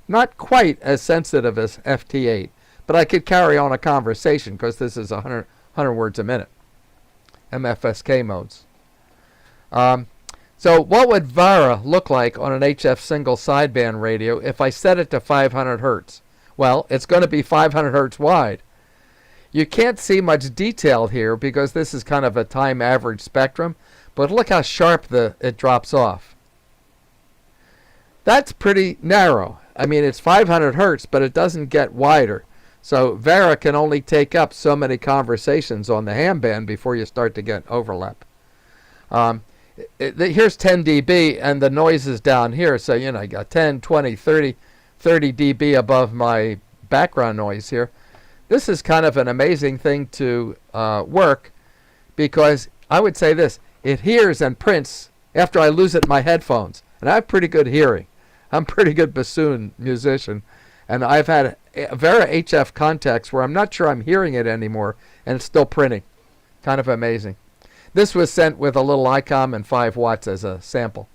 Not quite as sensitive as FT8, but I could carry on a conversation because this is 100 words a minute. MFSK modes. So what would Vara look like on an HF single sideband radio if I set it to 500 hertz? Well, it's going to be 500 hertz wide. You can't see much detail here because this is kind of a time average spectrum, but look how sharp it drops off. That's pretty narrow. I mean, it's 500 hertz, but it doesn't get wider. So Vera can only take up so many conversations on the ham band before you start to get overlap. Here's 10 dB and the noise is down here. So, you know, I got 10, 20, 30 dB above my background noise here. This is kind of an amazing thing to work, because I would say this, it hears and prints after I lose it in my headphones. And I have pretty good hearing. I'm a pretty good bassoon musician. And I've had Vera HF contacts where I'm not sure I'm hearing it anymore, and it's still printing. Kind of amazing. This was sent with a little ICOM and 5 watts as a sample.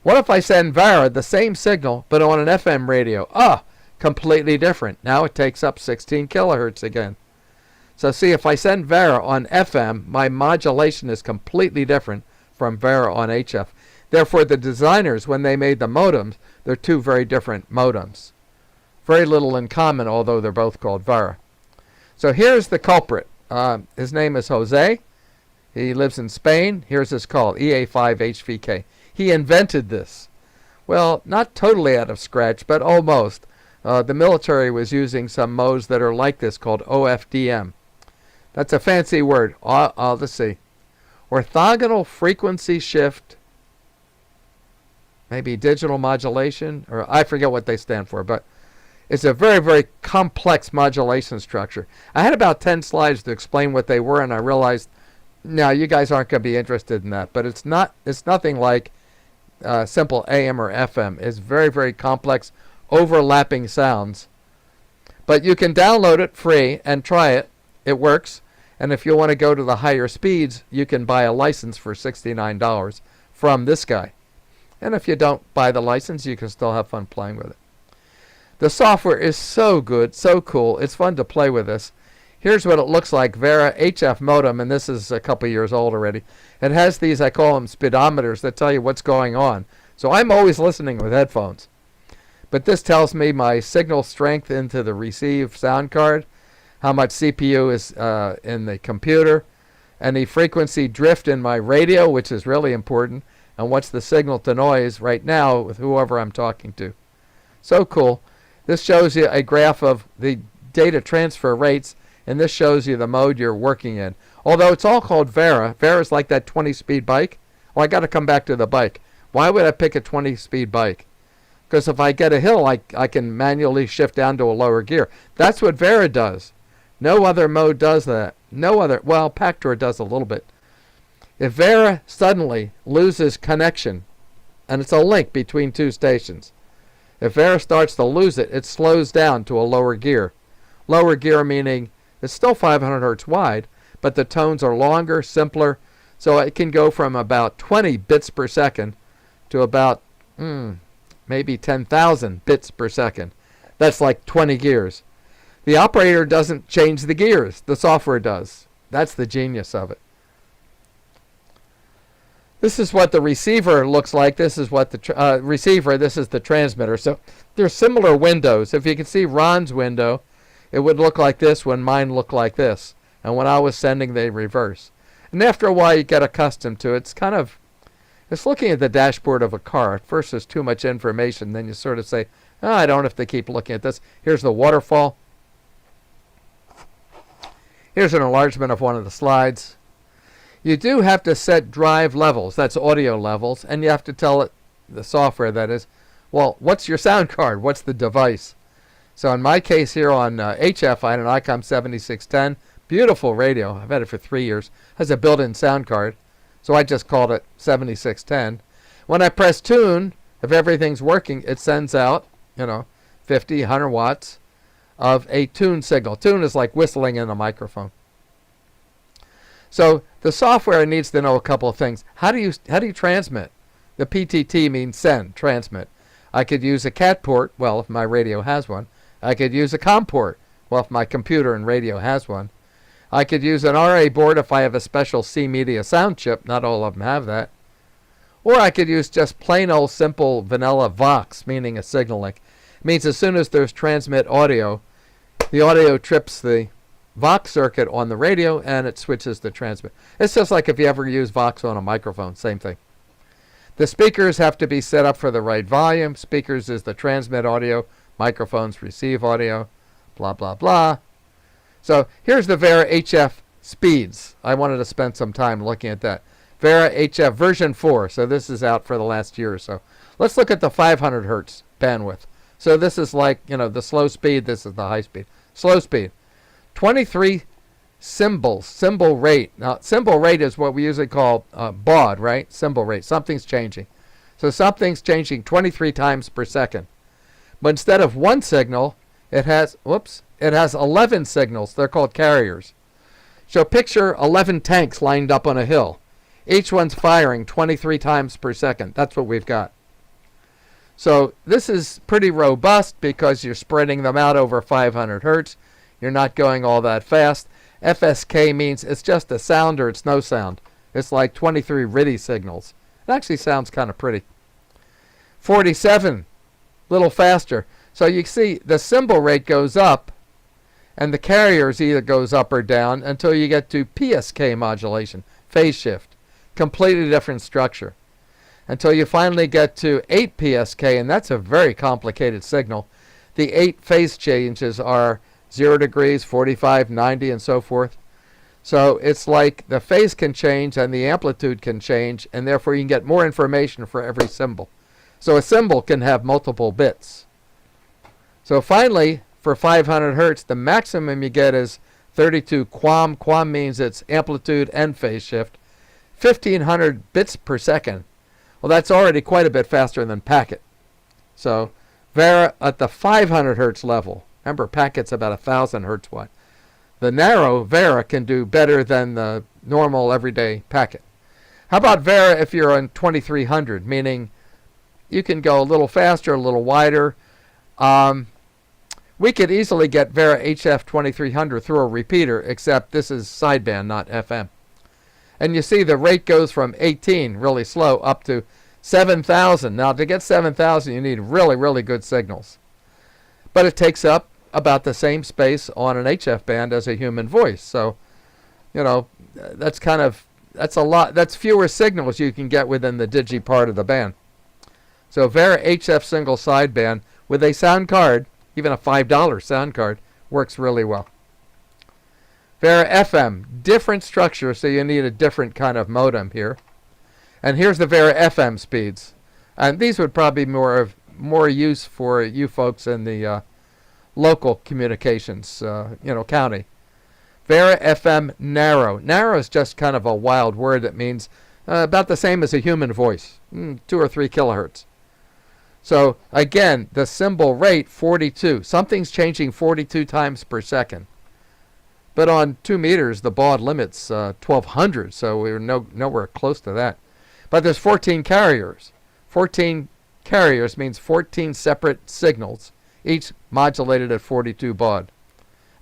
What if I send Vera the same signal, but on an FM radio? Completely different. Now it takes up 16 kilohertz again. So see, if I send Vera on FM, my modulation is completely different from Vera on HF. Therefore, the designers, when they made the modems, they're two very different modems. Very little in common, although they're both called Vera. So here's the culprit. His name is Jose. He lives in Spain. Here's his call, EA5HVK. He invented this. Well, not totally out of scratch, but almost. The military was using some modes that are like this called OFDM. That's a fancy word. Let's see. Orthogonal frequency shift, maybe digital modulation, or I forget what they stand for, but it's a very, very complex modulation structure. I had about 10 slides to explain what they were, and I realized, no, you guys aren't going to be interested in that. But it's nothing like simple AM or FM. It's very, very complex, overlapping sounds. But you can download it free and try it. It works. And if you want to go to the higher speeds, you can buy a license for $69 from this guy. And if you don't buy the license, you can still have fun playing with it. The software is so good, so cool. It's fun to play with this. Here's what it looks like. Vera HF modem, and this is a couple years old already. It has these, I call them speedometers, that tell you what's going on. So I'm always listening with headphones. But this tells me my signal strength into the receive sound card, how much CPU is in the computer, any frequency drift in my radio, which is really important, and what's the signal to noise right now with whoever I'm talking to. So cool. This shows you a graph of the data transfer rates, and this shows you the mode you're working in. Although it's all called Vera. Vera's like that 20-speed bike. Well, I got to come back to the bike. Why would I pick a 20-speed bike? Because if I get a hill, I can manually shift down to a lower gear. That's what Vera does. No other mode does that. No other. Well, Pactor does a little bit. If Vera suddenly loses connection, and it's a link between two stations, if Vera starts to lose it, it slows down to a lower gear. Lower gear meaning it's still 500 hertz wide, but the tones are longer, simpler, so it can go from about 20 bits per second to about maybe 10,000 bits per second. That's like 20 gears. The operator doesn't change the gears. The software does. That's the genius of it. This is what the receiver looks like. This is what the receiver, this is the transmitter. So there's similar windows. If you can see Ron's window, it would look like this when mine looked like this. And when I was sending, they reverse. And after a while, you get accustomed to it. It's looking at the dashboard of a car. At first, there's too much information. Then you sort of say, I don't have to keep looking at this. Here's the waterfall. Here's an enlargement of one of the slides. You do have to set drive levels. That's audio levels. And you have to tell it, the software that is, well, what's your sound card? What's the device? So in my case here on HF, I had an ICOM 7610. Beautiful radio. I've had it for 3 years. Has a built-in sound card. So I just called it 7610. When I press tune, if everything's working, it sends out, 50, 100 watts of a tune signal. Tune is like whistling in a microphone. So the software needs to know a couple of things. How do you transmit? The PTT means send, transmit. I could use a CAT port, well, if my radio has one. I could use a COM port, well, if my computer and radio has one. I could use an RA board if I have a special C-Media sound chip. Not all of them have that. Or I could use just plain old simple vanilla Vox, meaning a signal link. It means as soon as there's transmit audio, the audio trips the Vox circuit on the radio and it switches to transmit. It's just like if you ever use Vox on a microphone, same thing. The speakers have to be set up for the right volume. Speakers is the transmit audio, microphones receive audio. blah, blah, blah. So here's the Vera HF speeds. I wanted to spend some time looking at that. Vera HF version 4. So this is out for the last year or so. Let's look at the 500 hertz bandwidth. So this is like, the slow speed. This is the high speed. Slow speed. 23 symbol rate. Now, symbol rate is what we usually call baud, right? Symbol rate. Something's changing. So something's changing 23 times per second. But instead of one signal, it has 11 signals. They're called carriers. So picture 11 tanks lined up on a hill. Each one's firing 23 times per second. That's what we've got. So this is pretty robust because you're spreading them out over 500 hertz. You're not going all that fast. FSK means it's just a sound or it's no sound. It's like 23 RTTY signals. It actually sounds kind of pretty. 47, a little faster. So you see the symbol rate goes up and the carriers either goes up or down until you get to PSK modulation, phase shift. Completely different structure. Until you finally get to 8 PSK, and that's a very complicated signal. The 8 phase changes are 0 degrees, 45, 90, and so forth. So it's like the phase can change and the amplitude can change, and therefore you can get more information for every symbol. So a symbol can have multiple bits. So finally, for 500 hertz, the maximum you get is 32 QAM. QAM means it's amplitude and phase shift. 1500 bits per second. Well, that's already quite a bit faster than packet. So Vera at the 500 hertz level, remember packet's about 1000 hertz wide. The narrow Vera can do better than the normal everyday packet. How about Vera if you're on 2300, meaning you can go a little faster, a little wider. We could easily get Vera HF 2300 through a repeater, except this is sideband, not FM. And you see the rate goes from 18, really slow, up to 7,000. Now, to get 7,000, you need really, really good signals. But it takes up about the same space on an HF band as a human voice. So, that's a lot. That's fewer signals you can get within the digi part of the band. So Vera HF single sideband with a sound card, even a $5 sound card, works really well. Vera FM, different structure, so you need a different kind of modem here. And here's the Vera FM speeds. And these would probably be more use for you folks in the local communications, county. Vera FM narrow. Narrow is just kind of a wild word that means about the same as a human voice, 2 or 3 kilohertz. So again, the symbol rate 42. Something's changing 42 times per second. But on 2 meters, the baud limit's 1200, so we're nowhere close to that. But there's 14 carriers. 14 carriers means 14 separate signals, each modulated at 42 baud.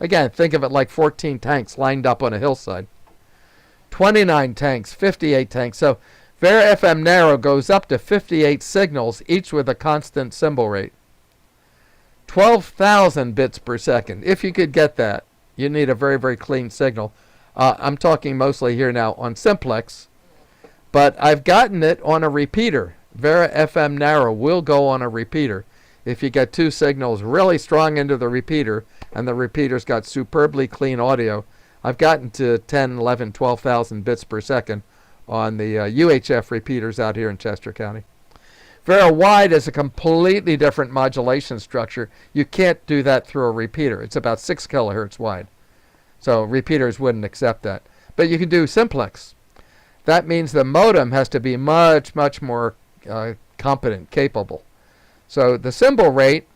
Again, think of it like 14 tanks lined up on a hillside. 29 tanks, 58 tanks. So Vera FM narrow goes up to 58 signals, each with a constant symbol rate. 12,000 bits per second. If you could get that, you need a very, very clean signal. I'm talking mostly here now on simplex, but I've gotten it on a repeater. Vera FM narrow will go on a repeater. If you get 2 signals really strong into the repeater, and the repeater's got superbly clean audio, I've gotten to 10, 11, 12,000 bits per second on the UHF repeaters out here in Chester County. Vera wide is a completely different modulation structure. You can't do that through a repeater. It's about 6 kilohertz wide. So repeaters wouldn't accept that. But you can do simplex. That means the modem has to be much, much more competent, capable. So the symbol rate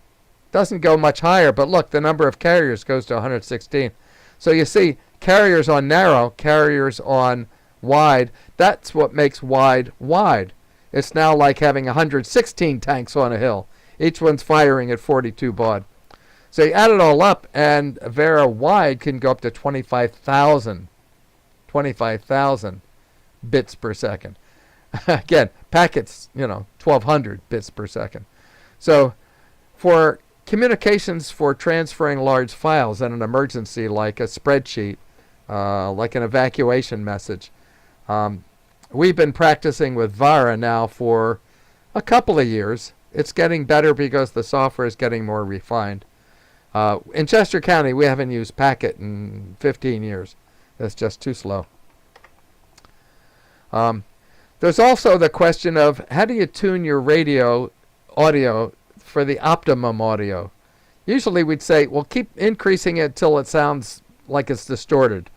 doesn't go much higher, but look, the number of carriers goes to 116. So you see, carriers on narrow, carriers on wide, that's what makes wide wide. It's now like having 116 tanks on a hill. Each one's firing at 42 baud. So you add it all up, and Vera wide can go up to 25,000 bits per second. Again, packets, 1,200 bits per second. So for communications for transferring large files in an emergency, like a spreadsheet, like an evacuation message, we've been practicing with Vara now for a couple of years. It's getting better because the software is getting more refined. In Chester County, we haven't used Packet in 15 years. It's just too slow. There's also the question of how do you tune your radio audio for the optimum audio? Usually we'd say, well, keep increasing it till it sounds like it's distorted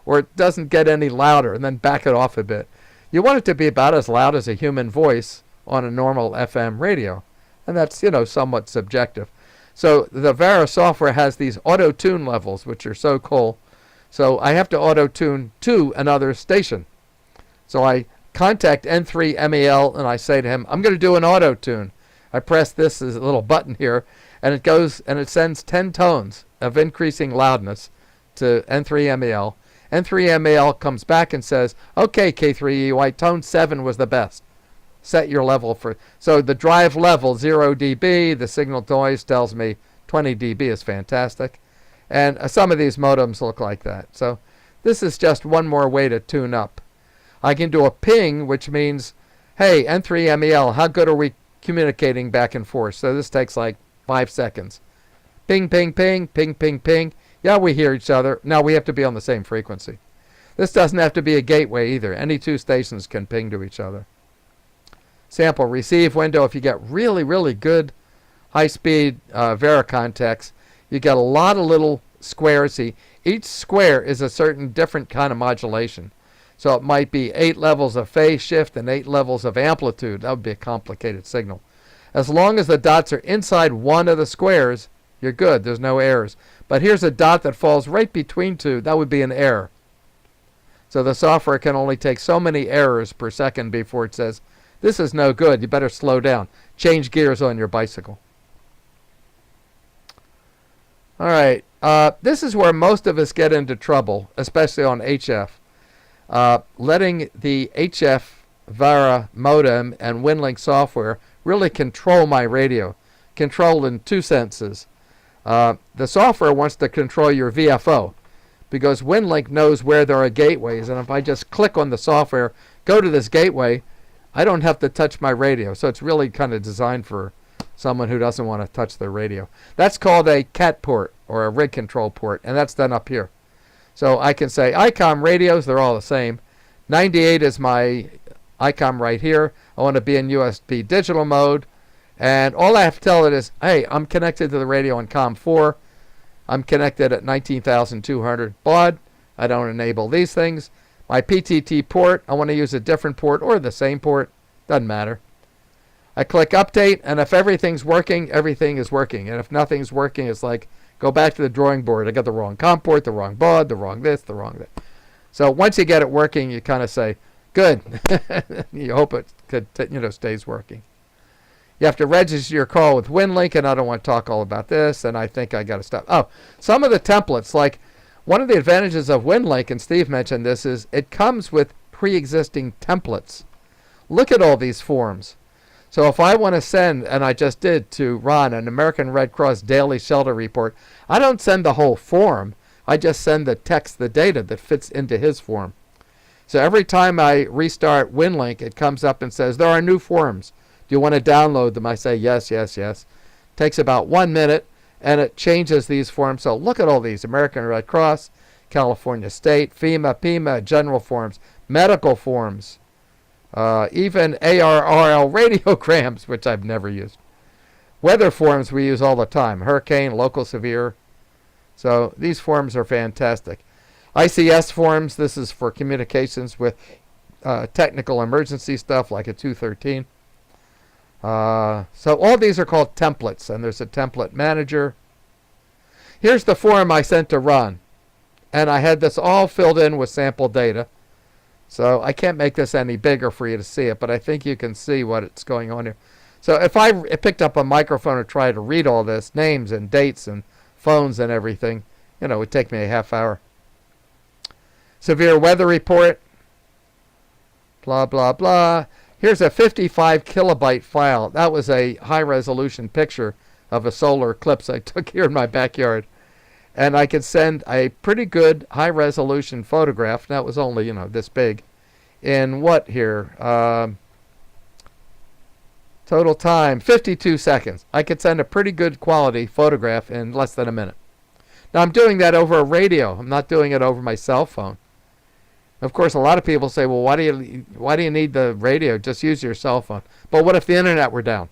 or it doesn't get any louder, and then back it off a bit. You want it to be about as loud as a human voice on a normal FM radio, and that's, somewhat subjective. So the Vara software has these auto-tune levels, which are so cool. So I have to auto-tune to another station. So I contact N3MEL and I say to him, I'm going to do an auto-tune. I press this as a little button here, and it goes and it sends 10 tones of increasing loudness to N3MEL. N3MEL comes back and says, okay, K3EY, tone 7 was the best. Set your level for, so the drive level, 0 dB, the signal noise tells me 20 dB is fantastic. And some of these modems look like that. So this is just one more way to tune up. I can do a ping, which means, hey, N3MEL, how good are we communicating back and forth? So this takes like 5 seconds. Ping, ping, ping, ping, ping, ping. Yeah, we hear each other. Now we have to be on the same frequency. This doesn't have to be a gateway either. Any two stations can ping to each other. Sample receive window. If you get really, really good high-speed Vara contacts, you get a lot of little squares. See, each square is a certain different kind of modulation. So it might be 8 levels of phase shift and 8 levels of amplitude. That would be a complicated signal. As long as the dots are inside one of the squares, you're good. There's no errors. But here's a dot that falls right between two. That would be an error. So the software can only take so many errors per second before it says, this is no good. You better slow down. Change gears on your bicycle. All right. This is where most of us get into trouble, especially on HF. Letting the HF Vara modem and WinLink software really control my radio. Control in two senses. The software wants to control your VFO because WinLink knows where there are gateways, and if I just click on the software, go to this gateway, I don't have to touch my radio. So it's really kind of designed for someone who doesn't want to touch their radio. That's called a CAT port or a rig control port, and that's done up here. So I can say ICOM radios, they're all the same. 98 is my ICOM right here. I want to be in USB digital mode. And all I have to tell it is, hey, I'm connected to the radio on COM 4. I'm connected at 19,200 baud. I don't enable these things. My PTT port, I want to use a different port or the same port. Doesn't matter. I click update, and if everything's working, everything is working. And if nothing's working, it's like, go back to the drawing board. I got the wrong COM port, the wrong baud, the wrong this, the wrong that. So once you get it working, you kind of say, good. You hope it could, stays working. You have to register your call with WinLink, and I don't want to talk all about this, and I think I got to stop. Oh, some of the templates, like one of the advantages of WinLink, and Steve mentioned this, is it comes with pre-existing templates. Look at all these forms. So if I want to send, and I just did to Ron, an American Red Cross daily shelter report, I don't send the whole form. I just send the text, the data that fits into his form. So every time I restart WinLink, it comes up and says, there are new forms. Do you want to download them? I say, yes, yes, yes. Takes about 1 minute, and it changes these forms. So look at all these. American Red Cross, California State, FEMA, PEMA, general forms, medical forms, even ARRL radiograms, which I've never used. Weather forms we use all the time. Hurricane, local severe. So these forms are fantastic. ICS forms, this is for communications with technical emergency stuff like a 213. So all these are called templates, and there's a template manager. Here's the form I sent to Ron, and I had this all filled in with sample data. So I can't make this any bigger for you to see it, but I think you can see what's going on here. So if I picked up a microphone and tried to read all this, names and dates and phones and everything, it would take me a half hour. Severe weather report, blah, blah, blah. Here's a 55 kilobyte file. That was a high resolution picture of a solar eclipse I took here in my backyard. And I could send a pretty good high resolution photograph. That was only, this big. In what here? Total time, 52 seconds. I could send a pretty good quality photograph in less than a minute. Now, I'm doing that over a radio. I'm not doing it over my cell phone. Of course, a lot of people say, well, why do you need the radio? Just use your cell phone. But what if the internet were down?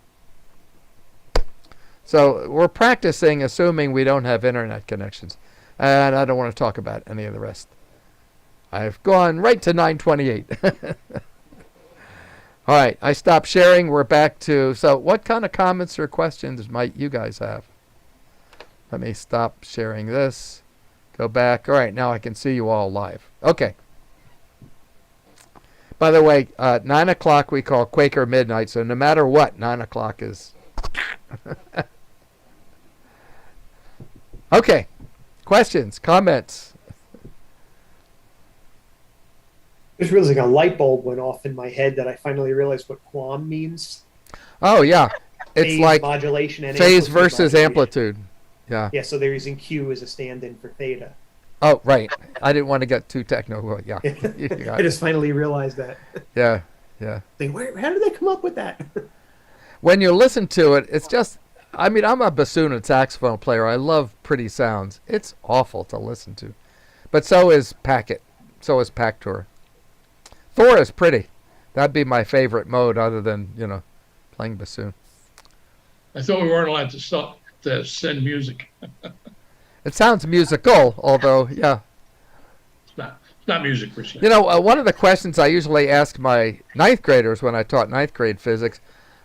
So we're practicing assuming we don't have internet connections. And I don't want to talk about any of the rest. I've gone right to 9:28. All right, I stopped sharing. We're back to, so what kind of comments or questions might you guys have? Let me stop sharing this. Go back. All right, now I can see you all live. Okay. By the way, 9 o'clock we call Quaker Midnight, so no matter what, 9 o'clock is. Okay. Questions, comments? Just realizing a light bulb went off in my head that I finally realized what QAM means. Oh, yeah. It's Phase like modulation and phase amplitude versus modulation. amplitude. Yeah. Yeah, so they're using Q as a stand-in for theta. Oh, right. I didn't want to get too technical. Yeah. You got I it. just finally realized that. Yeah. Yeah. How did they come up with that? When you listen to it, it's just, I mean, I'm a bassoon and saxophone player. I love pretty sounds. It's awful to listen to. But so is Packet. So is Pactor. Thor is pretty. That'd be my favorite mode other than, playing bassoon. I thought we weren't allowed to send music. It sounds musical, although, yeah. It's not music per se. One of the questions I usually ask my ninth graders when I taught ninth grade physics,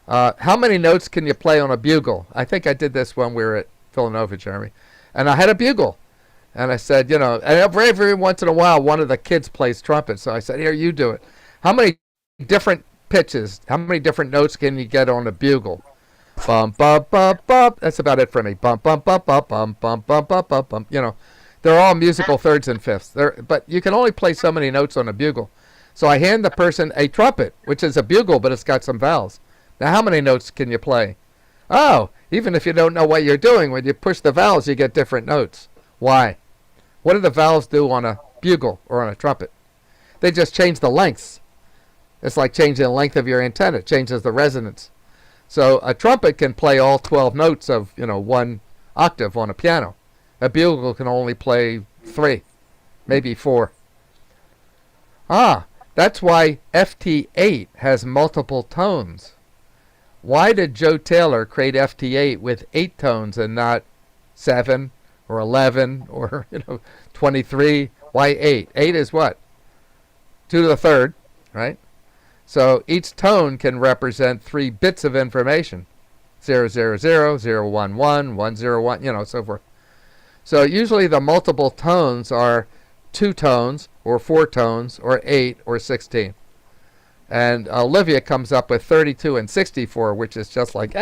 how many notes can you play on a bugle? I think I did this when we were at Villanova, Jeremy. And I had a bugle. And I said, and every once in a while, one of the kids plays trumpet. So I said, here, you do it. How many different pitches, how many different notes can you get on a bugle? Bum, bum, bum, bum. That's about it for me. Bum, bum, bum, bum, bum, bum, bum, bum, bum, bum. They're all musical thirds and fifths. But you can only play so many notes on a bugle. So I hand the person a trumpet, which is a bugle, but it's got some vowels. Now, how many notes can you play? Oh, even if you don't know what you're doing, when you push the vowels, you get different notes. Why? What do the vowels do on a bugle or on a trumpet? They just change the lengths. It's like changing the length of your antenna. It changes the resonance. So a trumpet can play all 12 notes of, one octave on a piano. A bugle can only play 3, maybe 4. That's why FT8 has multiple tones. Why did Joe Taylor create FT8 with 8 tones and not 7 or 11 or 23? Why 8? 8 is what? 2 to the third, right? So each tone can represent 3 bits of information. 0, 0, 0, 0, 1, 1, 1, 0, 1, so forth. So usually the multiple tones are 2 tones or 4 tones or 8 or 16. And Olivia comes up with 32 and 64, which is just like,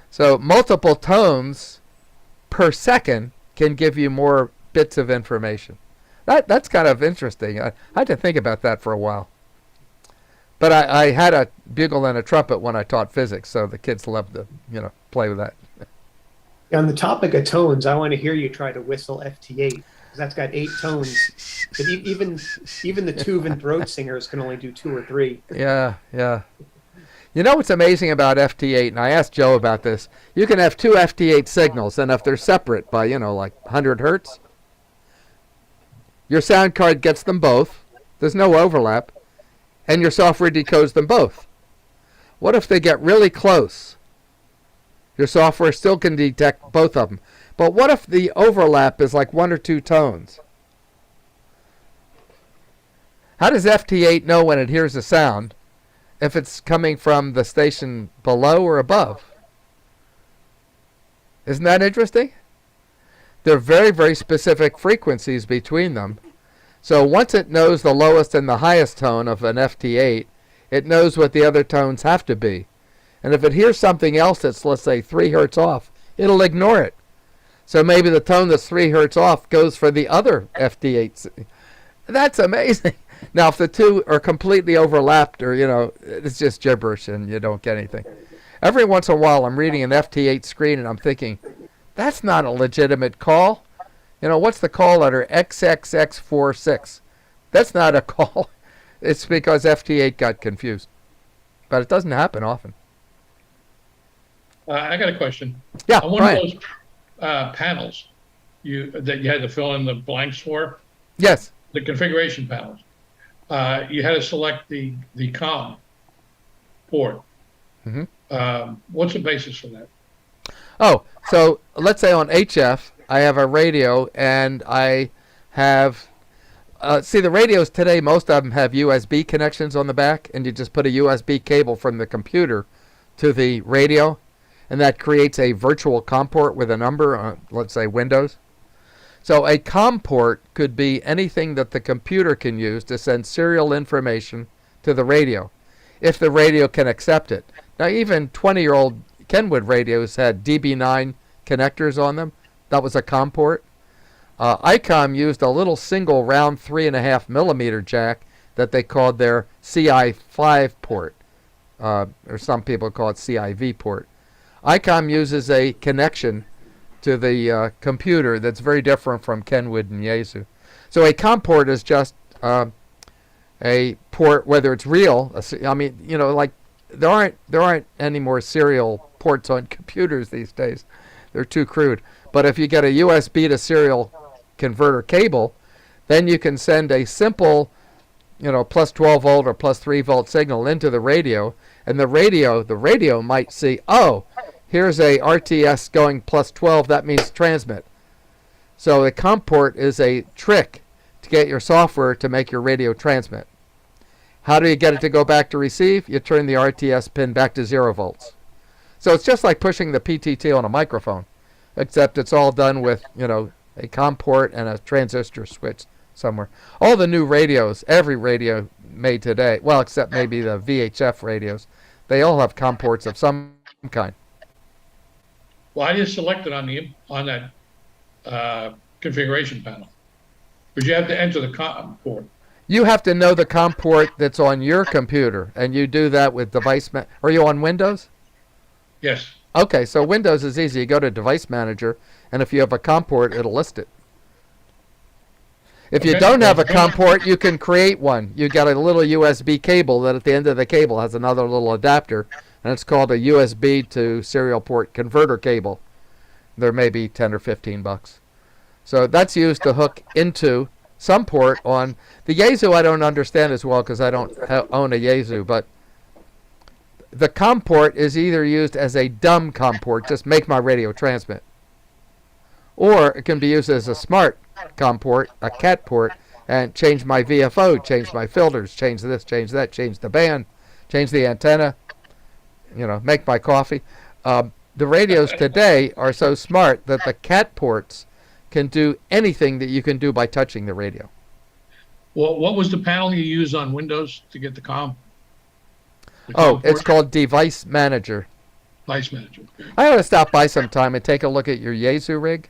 So multiple tones per second can give you more bits of information. That's kind of interesting. I had to think about that for a while. But I had a bugle and a trumpet when I taught physics, so the kids loved to, play with that. On the topic of tones, I want to hear you try to whistle FT8, because that's got 8 tones. But even the tube and throat singers can only do 2 or 3. Yeah. What's amazing about FT8, and I asked Joe about this, you can have 2 FT8 signals, and if they're separate by, like 100 hertz, your sound card gets them both, there's no overlap, and your software decodes them both. What if they get really close? Your software still can detect both of them. But what if the overlap is like 1 or 2 tones? How does FT8 know when it hears a sound if it's coming from the station below or above? Isn't that interesting? There are very, very specific frequencies between them. So once it knows the lowest and the highest tone of an FT8, it knows what the other tones have to be. And if it hears something else that's, let's say, 3 hertz off, it'll ignore it. So maybe the tone that's 3 hertz off goes for the other FT8. That's amazing. Now, if the two are completely overlapped or, it's just gibberish and you don't get anything. Every once in a while, I'm reading an FT8 screen and I'm thinking, that's not a legitimate call. What's the call letter? XXX46. That's not a call. It's because FT8 got confused. but it doesn't happen often. I got a question. Yeah, On one Brian. of those panels that you had to fill in the blanks for, Yes. the configuration panels, you had to select the COM port. Mhm. What's the basis for that? Oh, so let's say on HF, I have a radio and I have, see the radios today, most of them have USB connections on the back, and you just put a USB cable from the computer to the radio, and that creates a virtual COM port with a number, let's say Windows. So a COM port could be anything that the computer can use to send serial information to the radio, if the radio can accept it. Now, even 20-year-old Kenwood radios had DB9 connectors on them. That was a COM port. ICOM used a little single round 3.5 millimeter jack that they called their CI5 port, or some people call it CIV port. ICOM uses a connection to the computer that's very different from Kenwood and Yaesu. So a COM port is just a port, whether it's real. I mean, you know, like there aren't any more serial ports on computers these days. They're too crude. But if you get a USB to serial converter cable, then you can send a simple, you know, plus 12 volt or plus 3 volt signal into the radio, and the radio might see, oh, here's a RTS going plus 12, that means transmit. So the COM port is a trick to get your software to make your radio transmit. How do you get it to go back to receive? You turn the RTS pin back to 0 volts. So it's just like pushing the PTT on a microphone, except it's all done with, you know, a COM port and a transistor switch somewhere. All the new radios, every radio made today, well, except maybe the VHF radios, they all have COM ports of some kind. Why do you select it on that configuration panel? Because you have to enter the COM port. You have to know the COM port that's on your computer, and you do that with device. Are you on Windows? Yes. Okay, so Windows is easy. You go to Device Manager, and if you have a COM port, it'll list it. If you Okay. don't have a COM port, you can create one. You got a little USB cable that at the end of the cable has another little adapter, and it's called a USB to serial port converter cable. There may be 10 or 15 bucks. So that's used to hook into some port on the Yaesu. I don't understand as well because I don't own a Yaesu, but the COM port is either used as a dumb COM port, just make my radio transmit, or it can be used as a smart COM port, a CAT port, and change my VFO, change my filters, change this, change that, change the band, change the antenna, you know, make my coffee. The radios today are so smart that the CAT ports can do anything that you can do by touching the radio. Well, what was the panel you use on Windows to get the COM? The Oh, COM it's port? called Device Manager. Device Manager. I ought to stop by sometime and take a look at your Yaesu rig.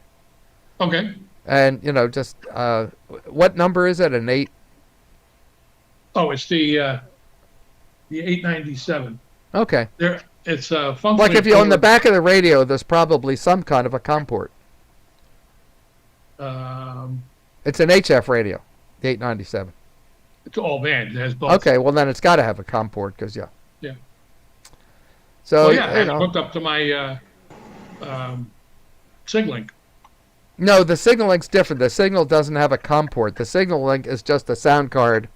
Okay. And, you know, just, what number is it? An 8? Oh, it's the 897. Okay. It's functionally Like if you're on the forward- back of the radio, there's probably some kind of a COM port. It's an HF radio, the 897. It's all band. It has both. Okay, well then it's got to have a COM port because, yeah. Yeah. So, Well, yeah, you it's know. hooked up to my SigLink. No, the Signal Link's different. The Signal doesn't have a COM port. The Signal Link is just a sound card.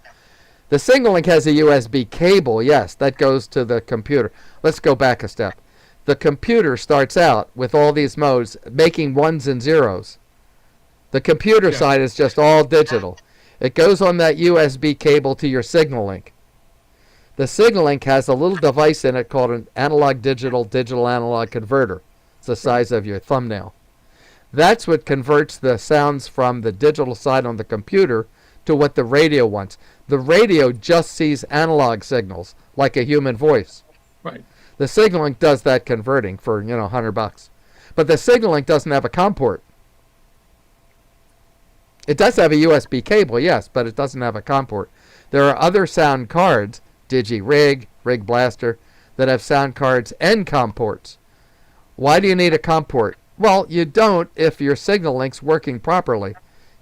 The Signal Link has a USB cable, yes, that goes to the computer. Let's go back a step. The computer starts out with all these modes, making ones and zeros. The computer Yeah. side is just all digital. It goes on that USB cable to your Signal Link. The Signal Link has a little device in it called an analog digital analog converter. It's the size of your thumbnail. That's what converts the sounds from the digital side on the computer to what the radio wants. The radio just sees analog signals like a human voice. Right. The Signal Link does that converting for, you know, $100. But the Signal Link doesn't have a COM port. It does have a USB cable, yes, but it doesn't have a COM port. There are other sound cards, Digi-Rig, Rig Blaster, that have sound cards and COM ports. Why do you need a COM port? Well, you don't if your Signal Link's working properly.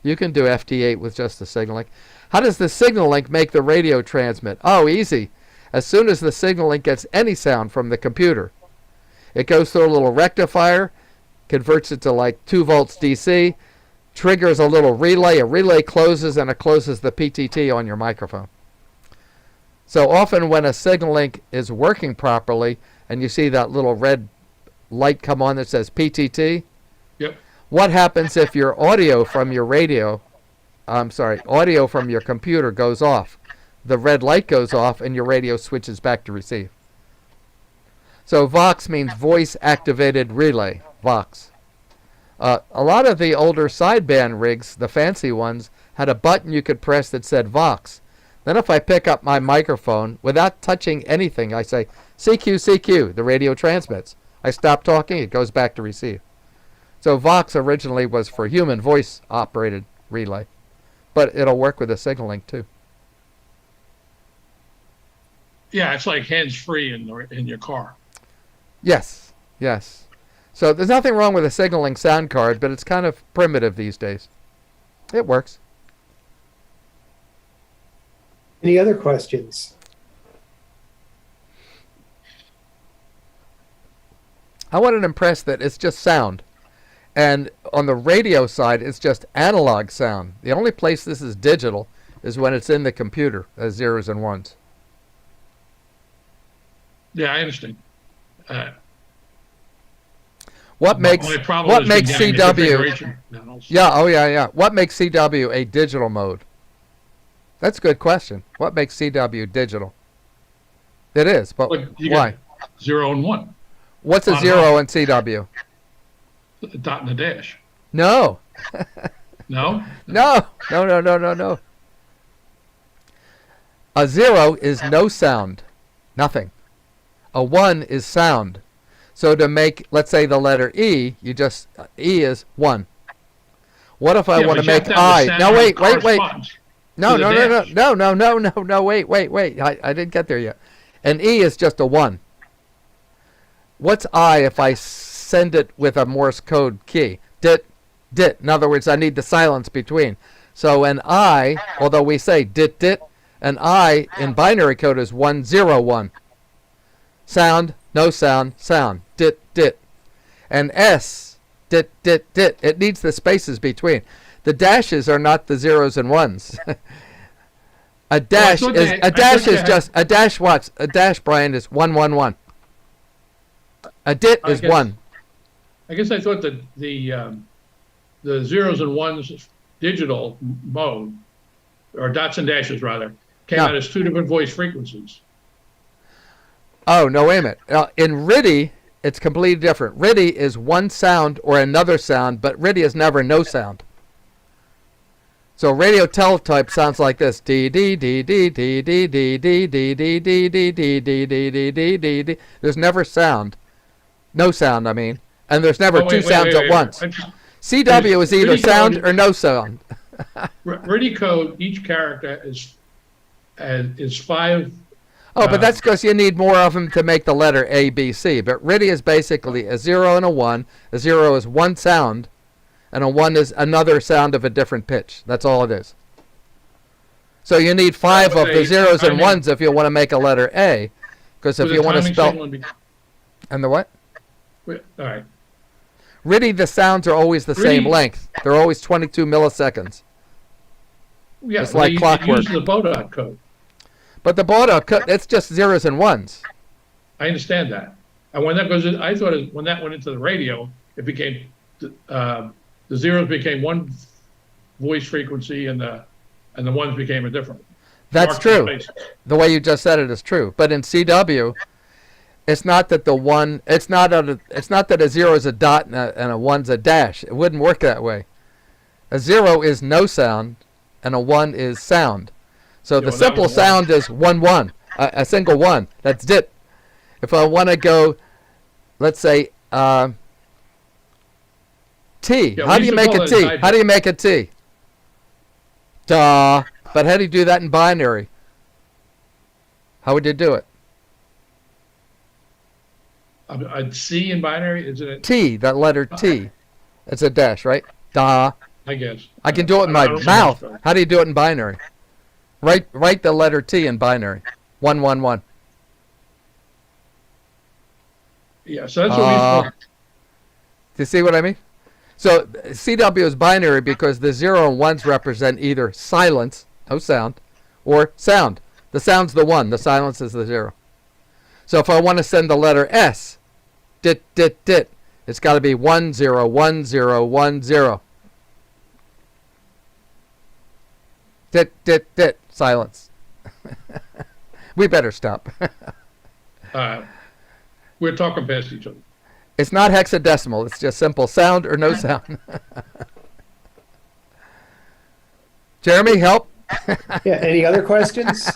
You can do FT8 with just the Signal Link. How does the Signal Link make the radio transmit? Oh, easy. as soon as the signal link gets any sound from the computer, it goes through a little rectifier, converts it to like 2 volts DC, triggers a little relay. A relay closes, and it closes the PTT on your microphone. So often when a signal link is working properly and you see that little red light come on that says PTT, Yep. what happens if your audio from your audio from your computer goes off? The red light goes off and your radio switches back to receive. So VOX means voice activated relay, VOX. A lot of the older sideband rigs, the fancy ones, had a button you could press that said VOX. Then if I pick up my microphone without touching anything, I say CQ, CQ, the radio transmits. I stop talking, it goes back to receive. So VOX originally was for human voice operated relay, but it'll work with a signal link too. Yeah, it's like hands-free in your car. Yes, yes. So there's nothing wrong with a signal link sound card, but it's kind of primitive these days. It works. Any other questions? I want to impress that it's just sound. And on the radio side, it's just analog sound. The only place this is digital is when it's in the computer as zeros and ones. Yeah, I understand. What makes my problem has been getting the CW? configuration panels. Yeah, oh yeah. What makes CW a digital mode? That's a good question. What makes CW digital? It is, but Look, you why? got 0 and 1, What's a on and zero in CW? a dot and a dash. No. No? No. A 0 is no sound. Nothing. A 1 is sound. So to make, let's say, the letter E, E is 1. What if I Yeah, want to but you have make have the I? sound No, that wait. corresponds No, to the no, dash. no, wait. I didn't get there yet. An E is just a 1. What's I if I send it with a Morse code key? Dit. In other words, I need the silence between. So an I, although we say dit, an I in binary code is 101. Sound, no sound, sound. Dit. And S, dit. It needs the spaces between. The dashes are not the zeros and ones. A dash Brian is 111. A dit I is guess- 1. I guess I thought that the zeros and ones digital mode, or dots and dashes rather, came No. out as 2 different voice frequencies. Oh, no, wait a minute. In RTTY, it's completely different. RTTY is one sound or another sound, but RTTY is never no sound. So radio teletype sounds like this. D D D D D D D D D D D D D D D D D D D. There's never sound. No sound, I mean. And there's never Oh, two sounds at once. CW is either sound or no sound. RTTY code, each character is 5. Oh, but that's because you need more of them to make the letter A, B, C. But RTTY is basically a 0 and a 1. A 0 is one sound, and a 1 is another sound of a different pitch. That's all it is. So you need 5 of the zeros and ones if you want to make a letter A. Because if you want to spell... And the what? All right. RTTY, the sounds are always the same RTTY length. They're always 22 milliseconds. Yeah, It's like clockwork. Use the Baudot code. But the Baudot, it's just zeros and ones. I understand that. And when that goes in, I thought when that went into the radio, it became the zeros became one voice frequency, and the ones became a different. That's Marks and true. spaces. The way you just said it is true. But in CW, it's not that the one. It's not that a 0 is a dot and a 1's a dash. It wouldn't work that way. A 0 is no sound, and a 1 is sound. So the well, that simple was one. sound is 1-1, a single 1. That's dit. If I want to go, let's say T. Yeah, How we do you used to make call a it T? type. How do you make a T? Duh. But how do you do that in binary? How would you do it? A C in binary, isn't it? T, that letter T. It's a dash, right? Duh. I guess. I can do it in I my don't know mouth. much about it. How do you do it in binary? Write the letter T in binary. 111. Yeah, so that's what we Do thought. you see what I mean? So CW is binary because the 0 and 1s represent either silence, no sound, or sound. The sound's the 1, the silence is the 0. So if I want to send the letter S, dit, dit, dit, it's got to be 1 0 1 0 1 0. Dit, dit, dit, silence. We better stop. We're talking past each other. It's not hexadecimal. It's just simple sound or no sound. Jeremy, help. Yeah, any other questions?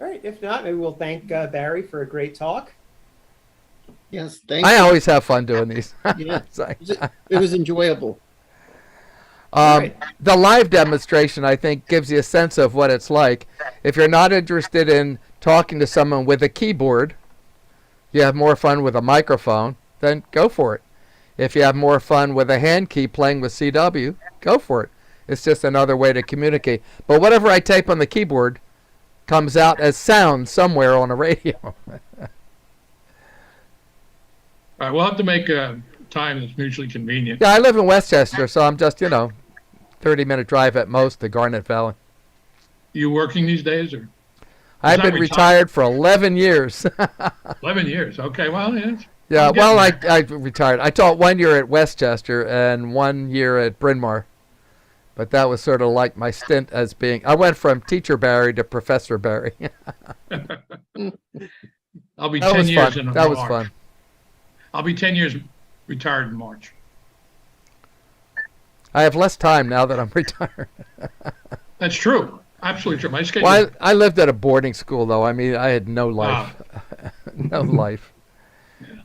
All right, if not, maybe we'll thank Barry for a great talk. Yes, thank I you. always have fun doing these. Yeah. It's like- It was enjoyable. Right. The live demonstration, I think, gives you a sense of what it's like. If you're not interested in talking to someone with a keyboard, you have more fun with a microphone, then go for it. If you have more fun with a hand key playing with CW, go for it. It's just another way to communicate. But whatever I type on the keyboard comes out as sound somewhere on a radio. All right, we'll have to make a time that's mutually convenient. Yeah, I live in Westchester, so I'm just, 30-minute drive at most to Garnet Valley. You working these days, or I've not been retired for 11 years. 11 years? Okay, well, yeah. Yeah, I'm well, getting I retired. I taught 1 year at Westchester and 1 year at Bryn Mawr. But that was sort of like my stint as being, I went from teacher Barry to Professor Barry. I'll be That 10 was years fun. in That was March. fun. I'll be 10 years retired in March. I have less time now that I'm retired. That's true. Absolutely true. My schedule. Well, I lived at a boarding school, though. I mean, I had no life. No life.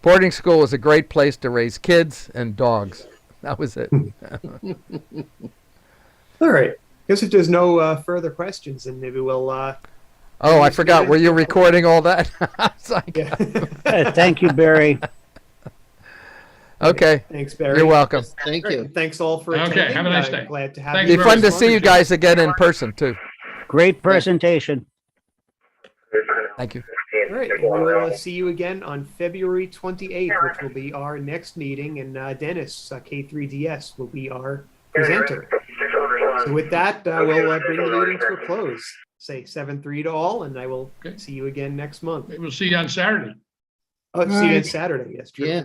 Boarding school was a great place to raise kids and dogs. That was it. All right. Guess if there's no further questions, then maybe we'll. Oh, I forgot. Were you recording all that? I was like, Yeah. Thank you, Barry. okay. Thanks, Barry. You're welcome. Thank Great. you. Thanks all for Okay, attending. have a nice day. Glad to have Thanks you. It'd be very fun to much. see you guys again in person, too. Great presentation. Thank you. All right. And we will see you again on February 28th, which will be our next meeting. And Dennis, K3DS, will be our presenter. So with that, we'll bring the meeting to a close. Say 7-3 to all, and I will Okay. see you again next month. Maybe we'll see you on Saturday. Oh, see you on Saturday. Yes, true. Yeah.